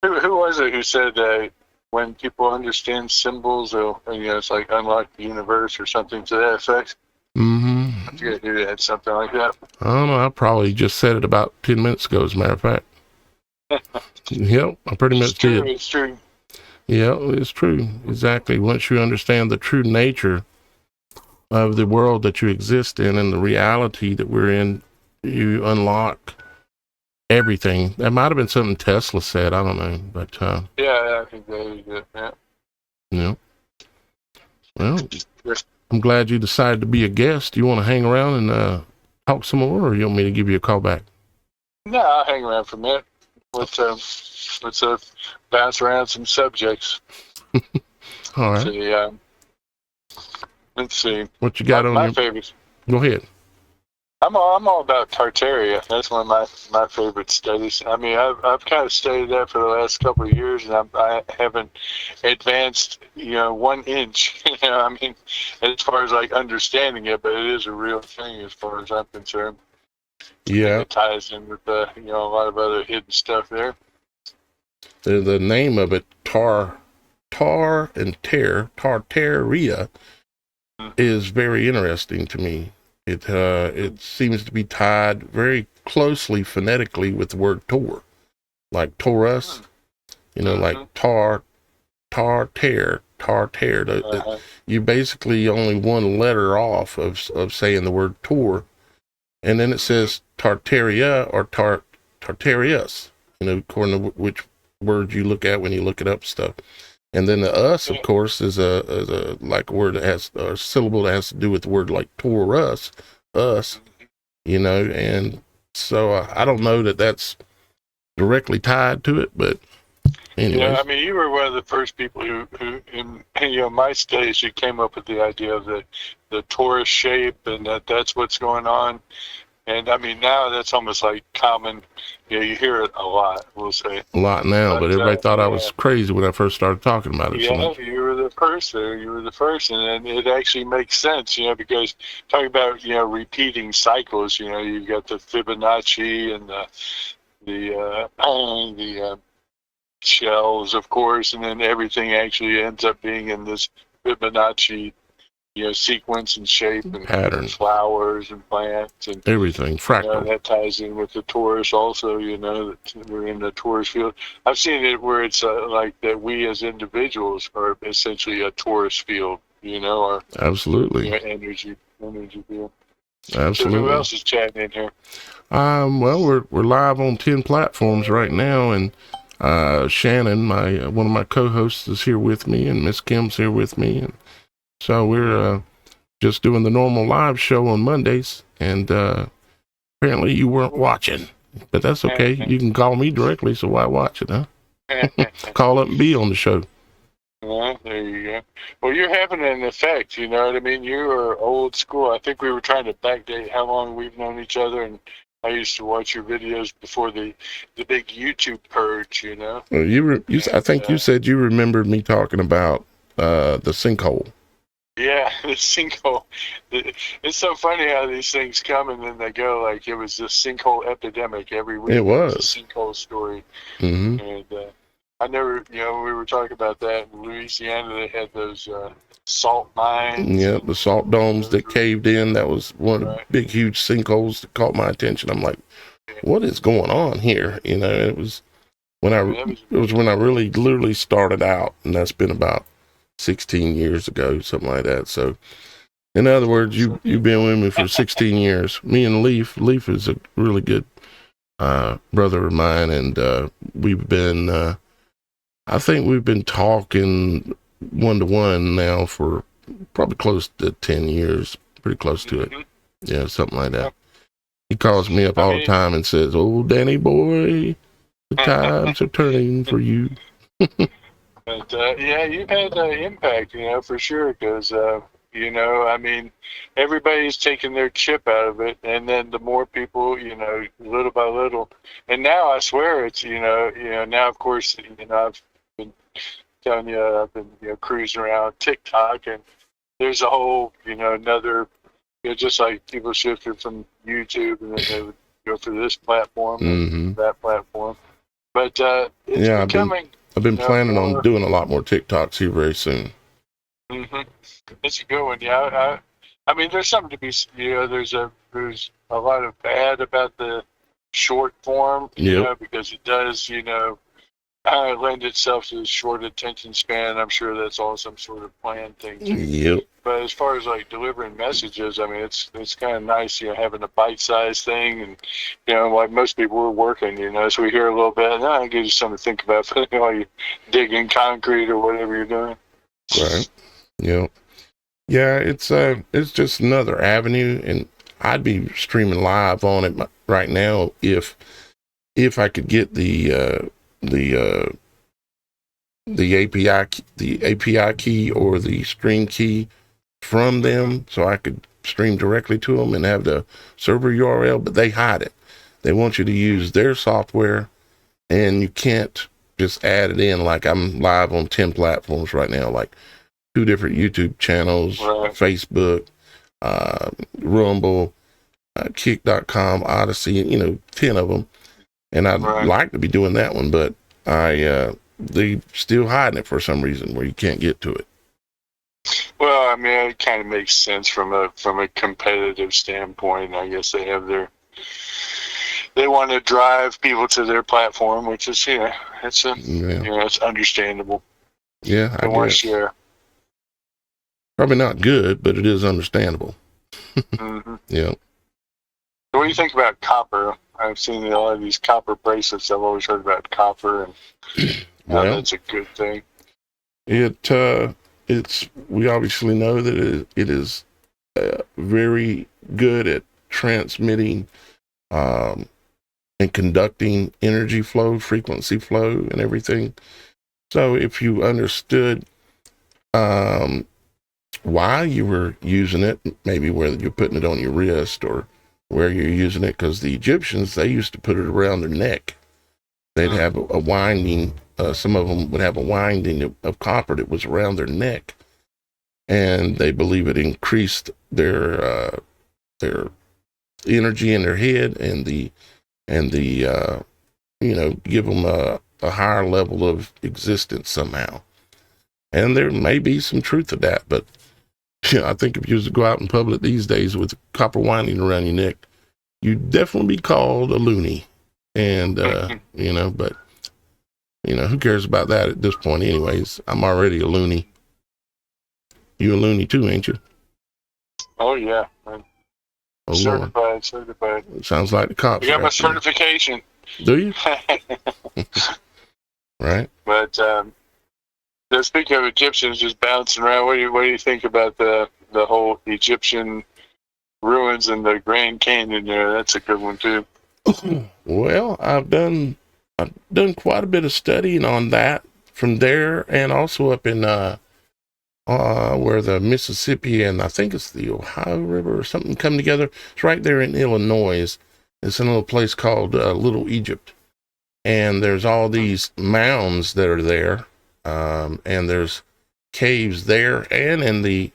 Who was it who said when people understand symbols, it's like unlock the universe or something to that effect? Mm-hmm. I forget who had something like that. I don't know. I probably just said it about 10 minutes ago, as a matter of fact. Yep, I pretty much did. It's true. Yeah, it's true. Exactly. Once you understand the true nature of the world that you exist in and the reality that we're in, you unlock everything. That might have been something Tesla said. I don't know. But yeah, I think that was good. Yeah. Yeah. Well, I'm glad you decided to be a guest. You want to hang around and talk some more, or you want me to give you a call back? No, I'll hang around for a minute. let's bounce around some subjects. All right. So, let's see. What you got on my your favorites? Go ahead. I'm all about Tartaria. That's one of my favorite studies. I mean, I've kind of studied that for the last couple of years, and I haven't advanced, 1 inch. I mean, as far as like understanding it, but it is a real thing as far as I'm concerned. Yeah. And it ties in with a lot of other hidden stuff there. The name of it, Tartaria, is very interesting to me. It seems to be tied very closely phonetically with the word Tor, like Taurus, like tear. You basically only one letter off of saying the word Tor, and then it says Tartaria or Tartarius, according to which word you look at when you look it up stuff. And then the us, of course, is a like a word that has a syllable that has to do with the word like Taurus, us, and so I don't know that that's directly tied to it, but anyways. Yeah, I mean, you were one of the first people who in my studies, you came up with the idea of the torus shape, and that's what's going on. And I mean, now that's almost like common. You hear it a lot. We'll say a lot now, but everybody thought I was crazy when I first started talking about it. Yeah, you were the first there. You were the first, and it actually makes sense, because talking about repeating cycles. You've got the Fibonacci and the shells, of course, and then everything actually ends up being in this Fibonacci, sequence and shape and pattern, flowers and plants and everything fractal. That ties in with the torus also. That we're in the torus field. I've seen it where it's like that we as individuals are essentially a torus field. Or absolutely energy field. Absolutely. So who else is chatting in here? Well, we're live on 10 platforms right now, and Shannon, one of my co-hosts, is here with me, and Miss Kim's here with me, and so we're just doing the normal live show on Mondays, and apparently you weren't watching, but that's okay. You can call me directly, so why watch it, huh? Call up and be on the show. Well, there you go. Well, you're having an effect, you know what I mean? You are old school. I think we were trying to backdate how long we've known each other, and I used to watch your videos before the big YouTube purge, Well, I think you said you remembered me talking about the sinkhole. Yeah, the sinkhole. It's so funny how these things come and then they go. Like it was this sinkhole epidemic every week. It was a sinkhole story. Mm-hmm. And I never, we were talking about that in Louisiana. They had those salt mines. Yeah, the salt domes that caved in. That was one of the big, huge sinkholes that caught my attention. I'm like, what is going on here? It was when I really literally started out, and that's been about 16 years ago, something like that. So, in other words, you've been with me for 16 years. Me and Leaf is a really good brother of mine, and we've been, I think we've been talking one-to-one now for probably close to 10 years, pretty close to it. Yeah, something like that. He calls me up all the time and says, "Oh, Danny boy, the times are turning for you." But yeah, you've had impact, for sure, because I mean, everybody's taking their chip out of it, and then the more people, little by little, and now I swear it's, now of course, I've been telling you, I've been cruising around TikTok, and there's a whole, another, just like people shifted from YouTube, and then they would go for this platform, and that platform, but it's becoming. I've been planning on doing a lot more TikToks here very soon. It's a good one, yeah. I mean, there's something to be, there's a lot of bad about the short form, because it does, lend itself to the short attention span. I'm sure that's all some sort of planned thing too. Yep. But as far as like delivering messages, I mean, it's kind of nice, having a bite-sized thing, and like most people were working, so we hear a little bit, and then it gives you something to think about while you're digging concrete or whatever you're doing. Right. Yeah. Yeah, it's just another avenue, and I'd be streaming live on it right now if if I could get the API key or the stream key from them, so I could stream directly to them and have the server URL, but they hide it. They want you to use their software, and you can't just add it in. Like, I'm live on 10 platforms right now, like 2 different YouTube channels, Right. Facebook, Rumble, Kick.com, Odyssey, 10 of them. And I'd like to be doing that one, but they still hiding it for some reason where you can't get to it. Well, I mean, it kind of makes sense from a competitive standpoint. I guess they want to drive people to their platform, which is it's understandable. Yeah, I want to guess. share. Probably not good, but it is understandable. Mm-hmm. Yeah. What do you think about copper? I've seen a lot of these copper bracelets. I've always heard about copper, and that's a good thing. We obviously know that it is very good at transmitting and conducting energy flow, frequency flow, and everything. So if you understood why you were using it, maybe whether you're putting it on your wrist or where you're using it, because the Egyptians, they used to put it around their neck. They'd have a winding, some of them would have a winding of copper that was around their neck, and they believe it increased their energy in their head and give them a higher level of existence somehow. And there may be some truth to that, but I think if you was to go out in public these days with copper winding around your neck, you'd definitely be called a loony. And, but, who cares about that at this point anyways? I'm already a loony. You a loony too, ain't you? Oh, yeah. Oh, certified. Sounds like the cops. I got my certification. Do you? Right. But speaking of Egyptians just bouncing around, what do you think about the whole Egyptian ruins in the Grand Canyon there? That's a good one too. Well, I've done quite a bit of studying on that from there, and also up in where the Mississippi and I think it's the Ohio River or something come together. It's right there in Illinois. It's in a little place called Little Egypt, and there's all these mounds that are there, and there's caves there and in the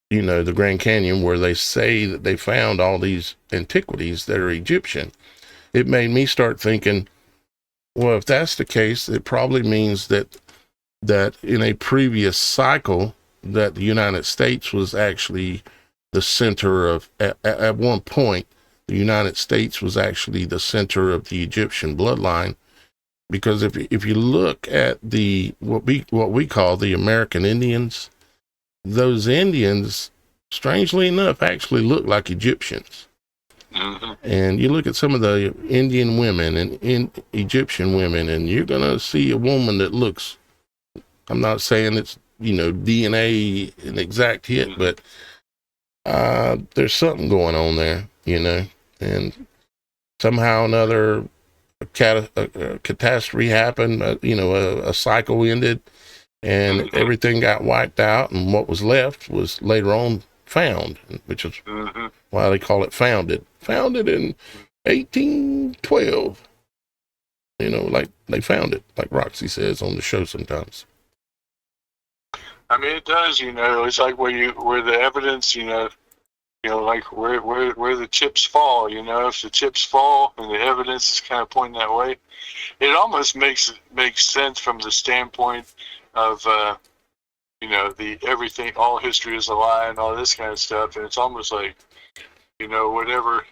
the Grand Canyon, where they say that they found all these antiquities that are Egyptian. It made me start thinking, well, if that's the case, it probably means that in a previous cycle that the United States was actually the center of, at one point, the United States was actually the center of the Egyptian bloodline. Because if you look at what we call the American Indians, those Indians, strangely enough, actually look like Egyptians. Mm-hmm. And you look at some of the Indian women and Egyptian women, and you're going to see a woman that looks, I'm not saying it's, DNA an exact hit, but there's something going on there, and somehow or another, a catastrophe happened, a cycle ended, and everything got wiped out, and what was left was later on found, which is why they call it founded in 1812. Like they found it, like Roxy says on the show sometimes. I mean, it does. It's like where the evidence, like where the chips fall. If the chips fall and the evidence is kind of pointing that way, it almost makes sense from the standpoint of the everything, all history is a lie and all this kind of stuff. And it's almost like, whatever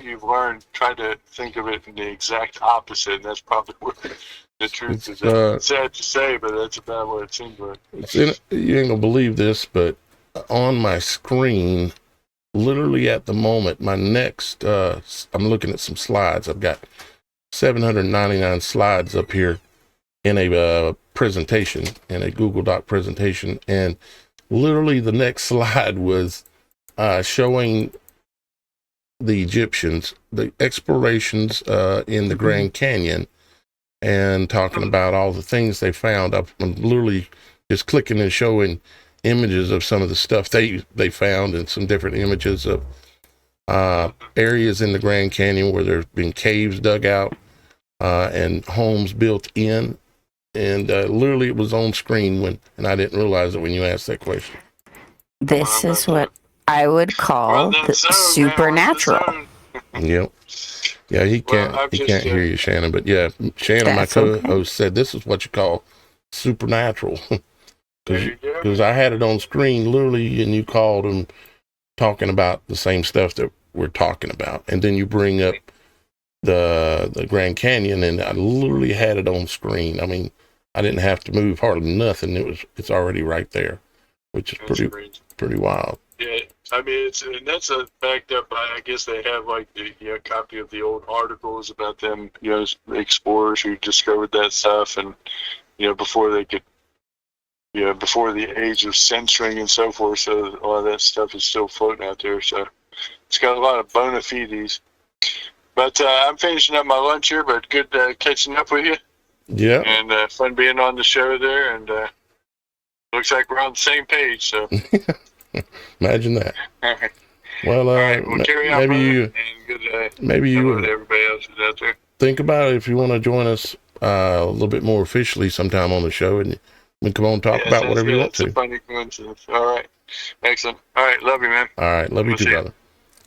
you've learned, try to think of it in the exact opposite, and that's probably what the truth is. It's sad to say, but that's about what it seems like. You ain't gonna believe this, but on my screen, literally at the moment, my next, I'm looking at some slides. I've got 799 slides up here in a presentation, in a Google Doc presentation, and literally the next slide was showing the Egyptians, the explorations in the Grand Canyon, and talking about all the things they found. I'm literally just clicking and showing images of some of the stuff they found, and some different images of areas in the Grand Canyon where there's been caves dug out and homes built in. And literally it was on screen and I didn't realize it when you asked that question. This is what I would call the supernatural. Yep. Yeah, he can't hear you, Shannon. But yeah, Shannon, my co-host, said this is what you call supernatural. Because I had it on screen literally, and you called and talking about the same stuff that we're talking about, and then you bring up the Grand Canyon, and I literally had it on screen. I mean, I didn't have to move hardly nothing. It's already right there, which is pretty wild. Yeah, I mean, that's backed up by, I guess they have like the copy of the old articles about them, explorers who discovered that stuff, and before they could, before the age of censoring and so forth. So a lot of that stuff is still floating out there. So it's got a lot of bona fides. But I'm finishing up my lunch here, but good catching up with you. Yeah. And fun being on the show there, and looks like we're on the same page. So. Imagine that. All right. Well, carry on, maybe you everybody else is out there. Think about it if you want to join us a little bit more officially sometime on the show, and we come on and talk about whatever you want to. It's a funny coincidence. All right. Excellent. All right. Love you, man. All right. Love you too, brother.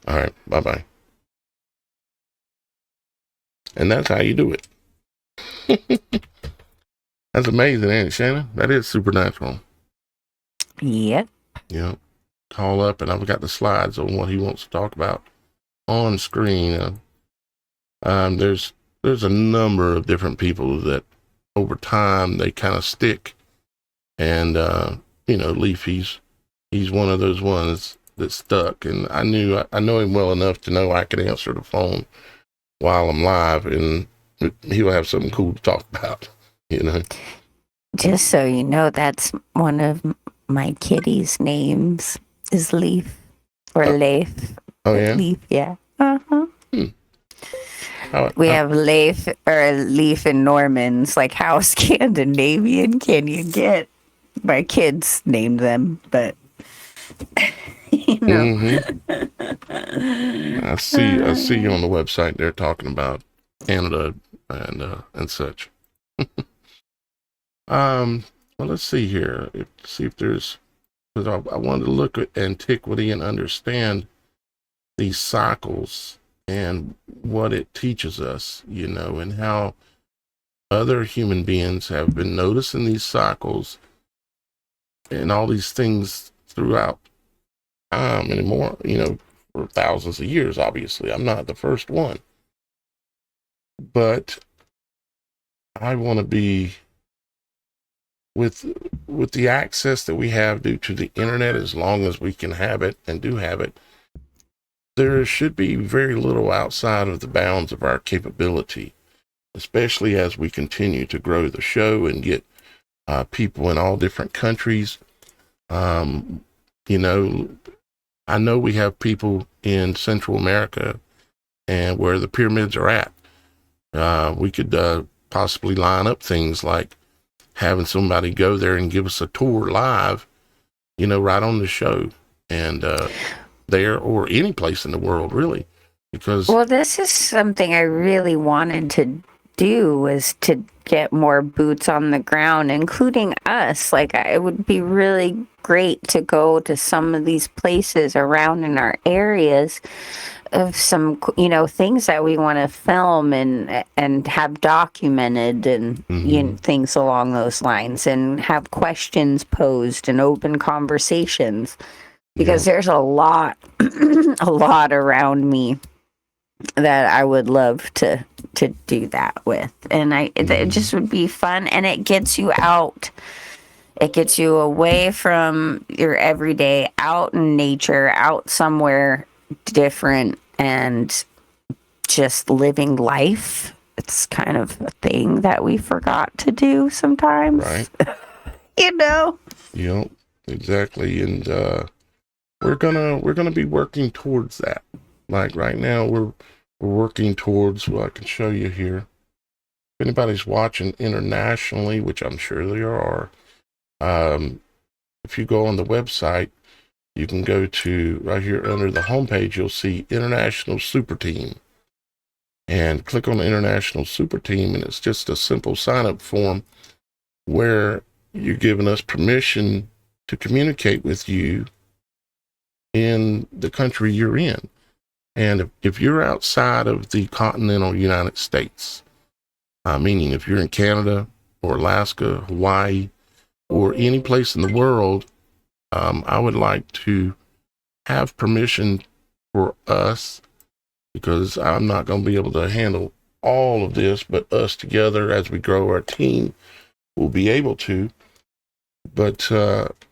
All right. Bye-bye. And that's how you do it. That's amazing, ain't it, Shannon? That is supernatural. Yep. Yeah. Call up, and I've got the slides on what he wants to talk about on screen. There's a number of different people that over time they kind of stick, and Leaf, he's one of those ones that stuck, and I know him well enough to know I can answer the phone while I'm live, and he'll have something cool to talk about. Just so you know, that's one of my kitty's names is Leaf or Leif. Oh yeah, Leaf. Yeah. Uh-huh. We have Leif or Leaf and Normans. Like, how Scandinavian can you get? My kids named them, but Mm-hmm. I see you on the website. They're talking about Canada and such. Well, let's see here. See if there's, because I wanted to look at antiquity and understand these cycles and what it teaches us, and how other human beings have been noticing these cycles and all these things throughout time anymore, for thousands of years. Obviously, I'm not the first one, but I want to be with the access that we have due to the internet, as long as we can have it and do have it. There should be very little outside of the bounds of our capability, especially as we continue to grow the show and get people in all different countries. I know we have people in Central America and where the pyramids are at. We could possibly line up things like having somebody go there and give us a tour live, right on the show, and there or any place in the world, really. Because this is something I really wanted to do, was to get more boots on the ground, including us. Like, it would be really great to go to some of these places around in our areas of some, things that we want to film and have documented, and things along those lines, and have questions posed and open conversations, because there's a lot around me that I would love to do that with. And it just would be fun, and it gets you out. It gets you away from your everyday, out in nature, out somewhere different, and just living life. It's kind of a thing that we forgot to do sometimes. Right. Yep, exactly. And we're gonna be working towards that. Like right now, we're working towards, well, I can show you here. If anybody's watching internationally, which I'm sure there are, if you go on the website, you can go to right here under the homepage, you'll see International Super Team. And click on the International Super Team, and it's just a simple sign-up form where you're giving us permission to communicate with you in the country you're in. And if you're outside of the continental United States, meaning if you're in Canada or Alaska, Hawaii, or any place in the world, I would like to have permission for us, because I'm not going to be able to handle all of this, but us together as we grow our team will be able to. But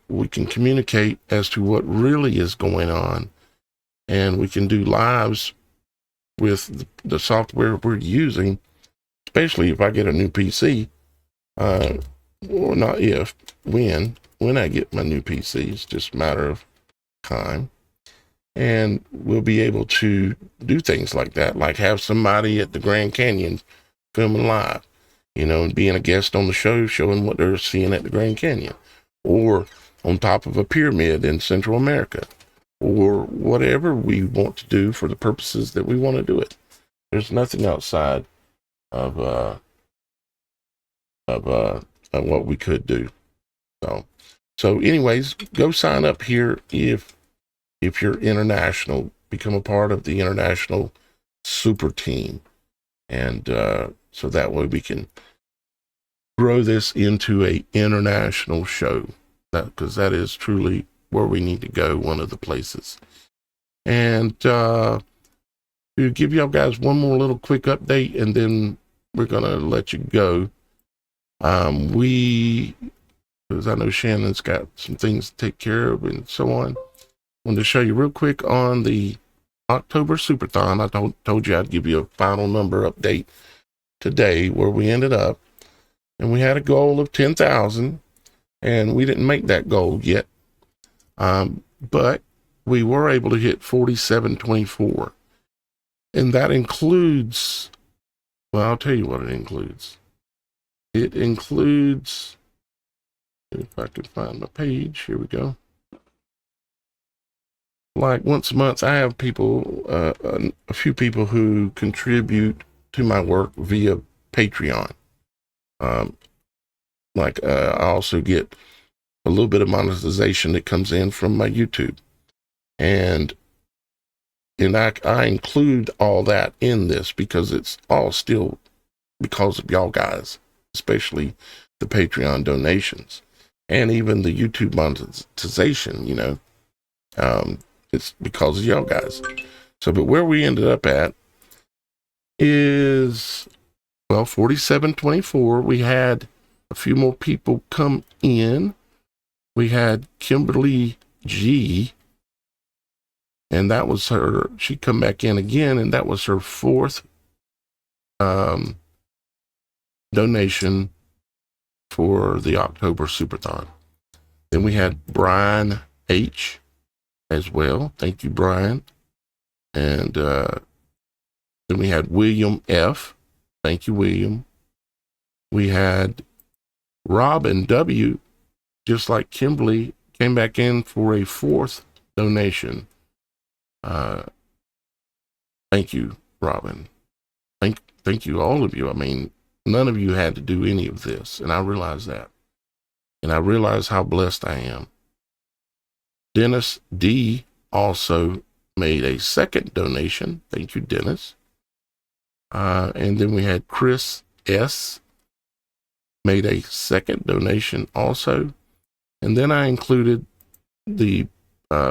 we can communicate as to what really is going on, and we can do lives with the software we're using, especially if I get a new PC, or not if, when I get my new PC. It's just a matter of time. And we'll be able to do things like that, like have somebody at the Grand Canyon filming live, and being a guest on the show, showing what they're seeing at the Grand Canyon, or on top of a pyramid in Central America, or whatever we want to do for the purposes that we want to do it. There's nothing outside of what we could do. So anyways, go sign up here if you're international. Become a part of the International Super Team, and so that way we can grow this into a international show, because that is truly where we need to go, one of the places. And to give y'all guys one more little quick update, and then we're gonna let you go. Because I know Shannon's got some things to take care of and so on. I wanted to show you real quick on the October Superthon. I told you I'd give you a final number update today, where we ended up. And we had a goal of 10,000, and we didn't make that goal yet. But we were able to hit 4724. And that includes, well, I'll tell you what it includes. It includes, if I can find my page, here we go. Like once a month, I have people, a few people who contribute to my work via Patreon. I also get a little bit of monetization that comes in from my YouTube. And I include all that in this, because it's all still because of y'all guys, especially the Patreon donations and even the YouTube monetization, it's because of y'all guys. So, but where we ended up at is, 4724. We had a few more people come in. We had Kimberly G, and that was her. She come back in again, and that was her fourth donation for the October Superthon. Then we had Brian H as well. Thank you, Brian. And then we had William F. Thank you, William. We had Robin W, just like Kimberly, came back in for a fourth donation. Thank you, Robin. Thank you, all of you. I mean, none of you had to do any of this, and I realize that. And I realize how blessed I am. Dennis D also made a second donation. Thank you, Dennis. And then we had Chris S made a second donation also. And then I included the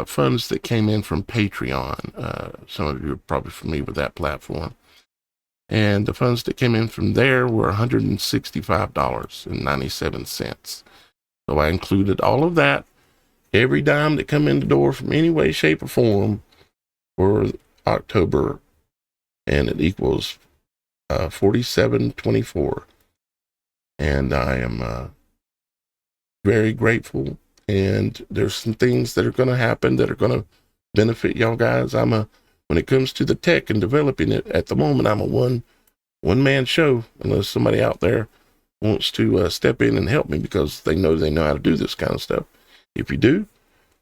funds that came in from Patreon. Some of you are probably familiar with that platform. And the funds that came in from there were $165.97. So I included all of that, every dime that come in the door from any way, shape, or form for October, and it equals 4724. And I am very grateful. And there's some things that are going to happen that are going to benefit y'all guys. I'm a when it comes to the tech and developing it, at the moment, I'm a one-man show, unless somebody out there wants to step in and help me because they know how to do this kind of stuff. If you do,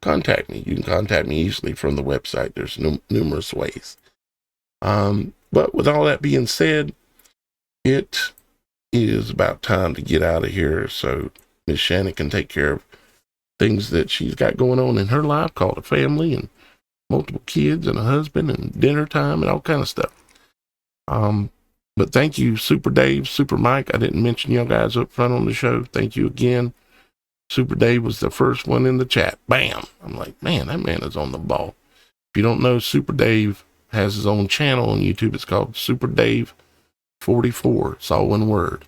contact me. You can contact me easily from the website. There's numerous ways. But with all that being said, it is about time to get out of here so Miss Shannon can take care of things that she's got going on in her life, called a family and multiple kids and a husband and dinner time and all kind of stuff. But thank you, Super Dave, Super Mike. I didn't mention y'all guys up front on the show. Thank you again. Super Dave was the first one in the chat. Bam! I'm like, man, that man is on the ball. If you don't know, Super Dave has his own channel on YouTube. It's called Super Dave 44. It's all one word.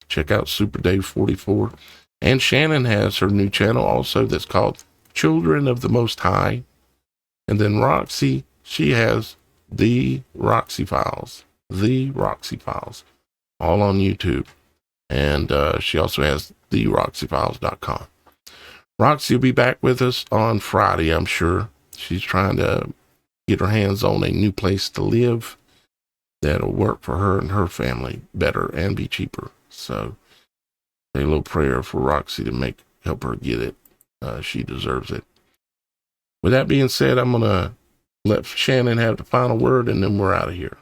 Check out Super Dave 44. And Shannon has her new channel also that's called Children of the Most High. And then Roxy, she has The Roxy Files. The Roxy Files. All on YouTube. And she also has TheRoxyFiles.com. Roxy will be back with us on Friday, I'm sure. She's trying to get her hands on a new place to live that'll work for her and her family better and be cheaper. So a little prayer for Roxy to help her get it. She deserves it. With that being said, I'm going to let Shannon have the final word, and then we're out of here.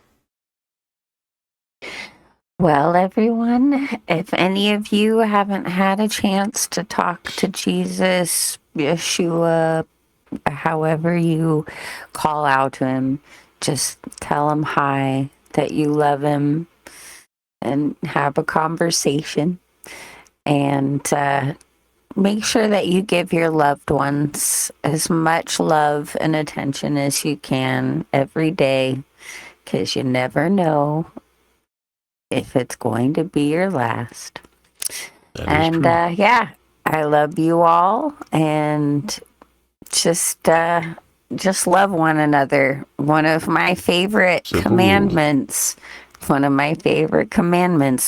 Well, everyone, if any of you haven't had a chance to talk to Jesus, Yeshua, however you call out to him, just tell him hi, that you love him, and have a conversation. And make sure that you give your loved ones as much love and attention as you can every day, because you never know if it's going to be your last. And yeah, I love you all, and just love one another. One of my favorite commandments,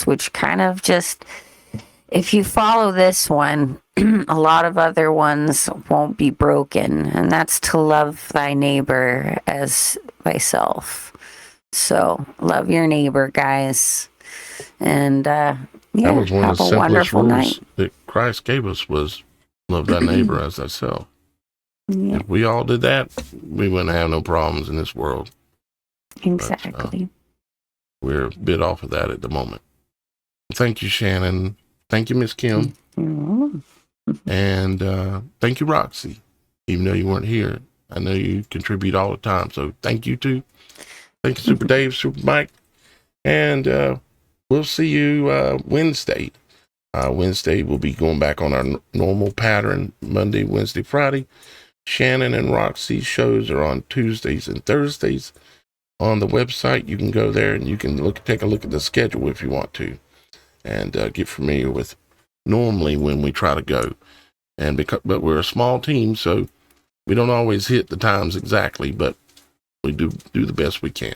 which kind of just, if you follow this one, a lot of other ones won't be broken, and that's to love thy neighbor as thyself. So love your neighbor, guys. And yeah, that was one of the simplest rules night that Christ gave us, was love thy neighbor as thyself. Yeah. If we all did that, we wouldn't have no problems in this world. Exactly. But, we're a bit off of that at the moment. Thank you, Shannon. Thank you, Miss Kim. Mm-hmm. And thank you, Roxy. Even though you weren't here, I know you contribute all the time. So thank you too. Thank you, Super Dave, Super Mike. And we'll see you Wednesday. Wednesday, we'll be going back on our normal pattern, Monday, Wednesday, Friday. Shannon and Roxy's shows are on Tuesdays and Thursdays. On the website, you can go there and you can take a look at the schedule if you want to, and get familiar with normally when we try to go. But we're a small team, so we don't always hit the times exactly, but we do the best we can.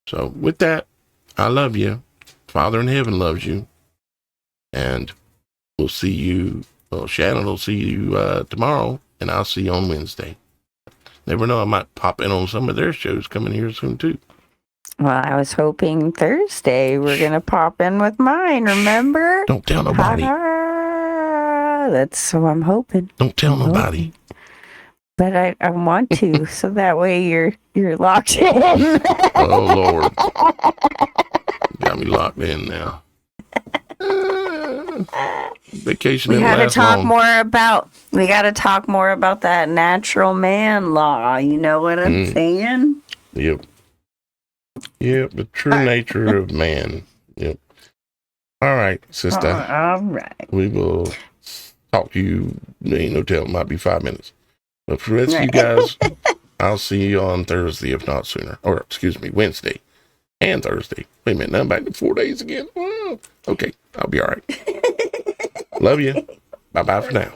So with that, I love you. Father in heaven loves you. And we'll see you, Shannon will see you tomorrow, and I'll see you on Wednesday. Never know, I might pop in on some of their shows coming here soon too. Well, I was hoping Thursday we're going to pop in with mine, remember? Don't tell nobody. That's what I'm hoping. Don't tell nobody. But I want to, so that way you're locked in. Oh, Lord. Got me locked in now. Vacation didn't last long. We got to talk more about that natural man law. You know what I'm saying? Yep. The true nature of man. Yep. All right, sister. All right. We will talk to you. Ain't no tell. Might be 5 minutes. But for the rest of you guys, I'll see you on Thursday, if not sooner. Or, excuse me, Wednesday and Thursday. Wait a minute, now I'm back to 4 days again. Okay, I'll be all right. Love you. Bye-bye for now.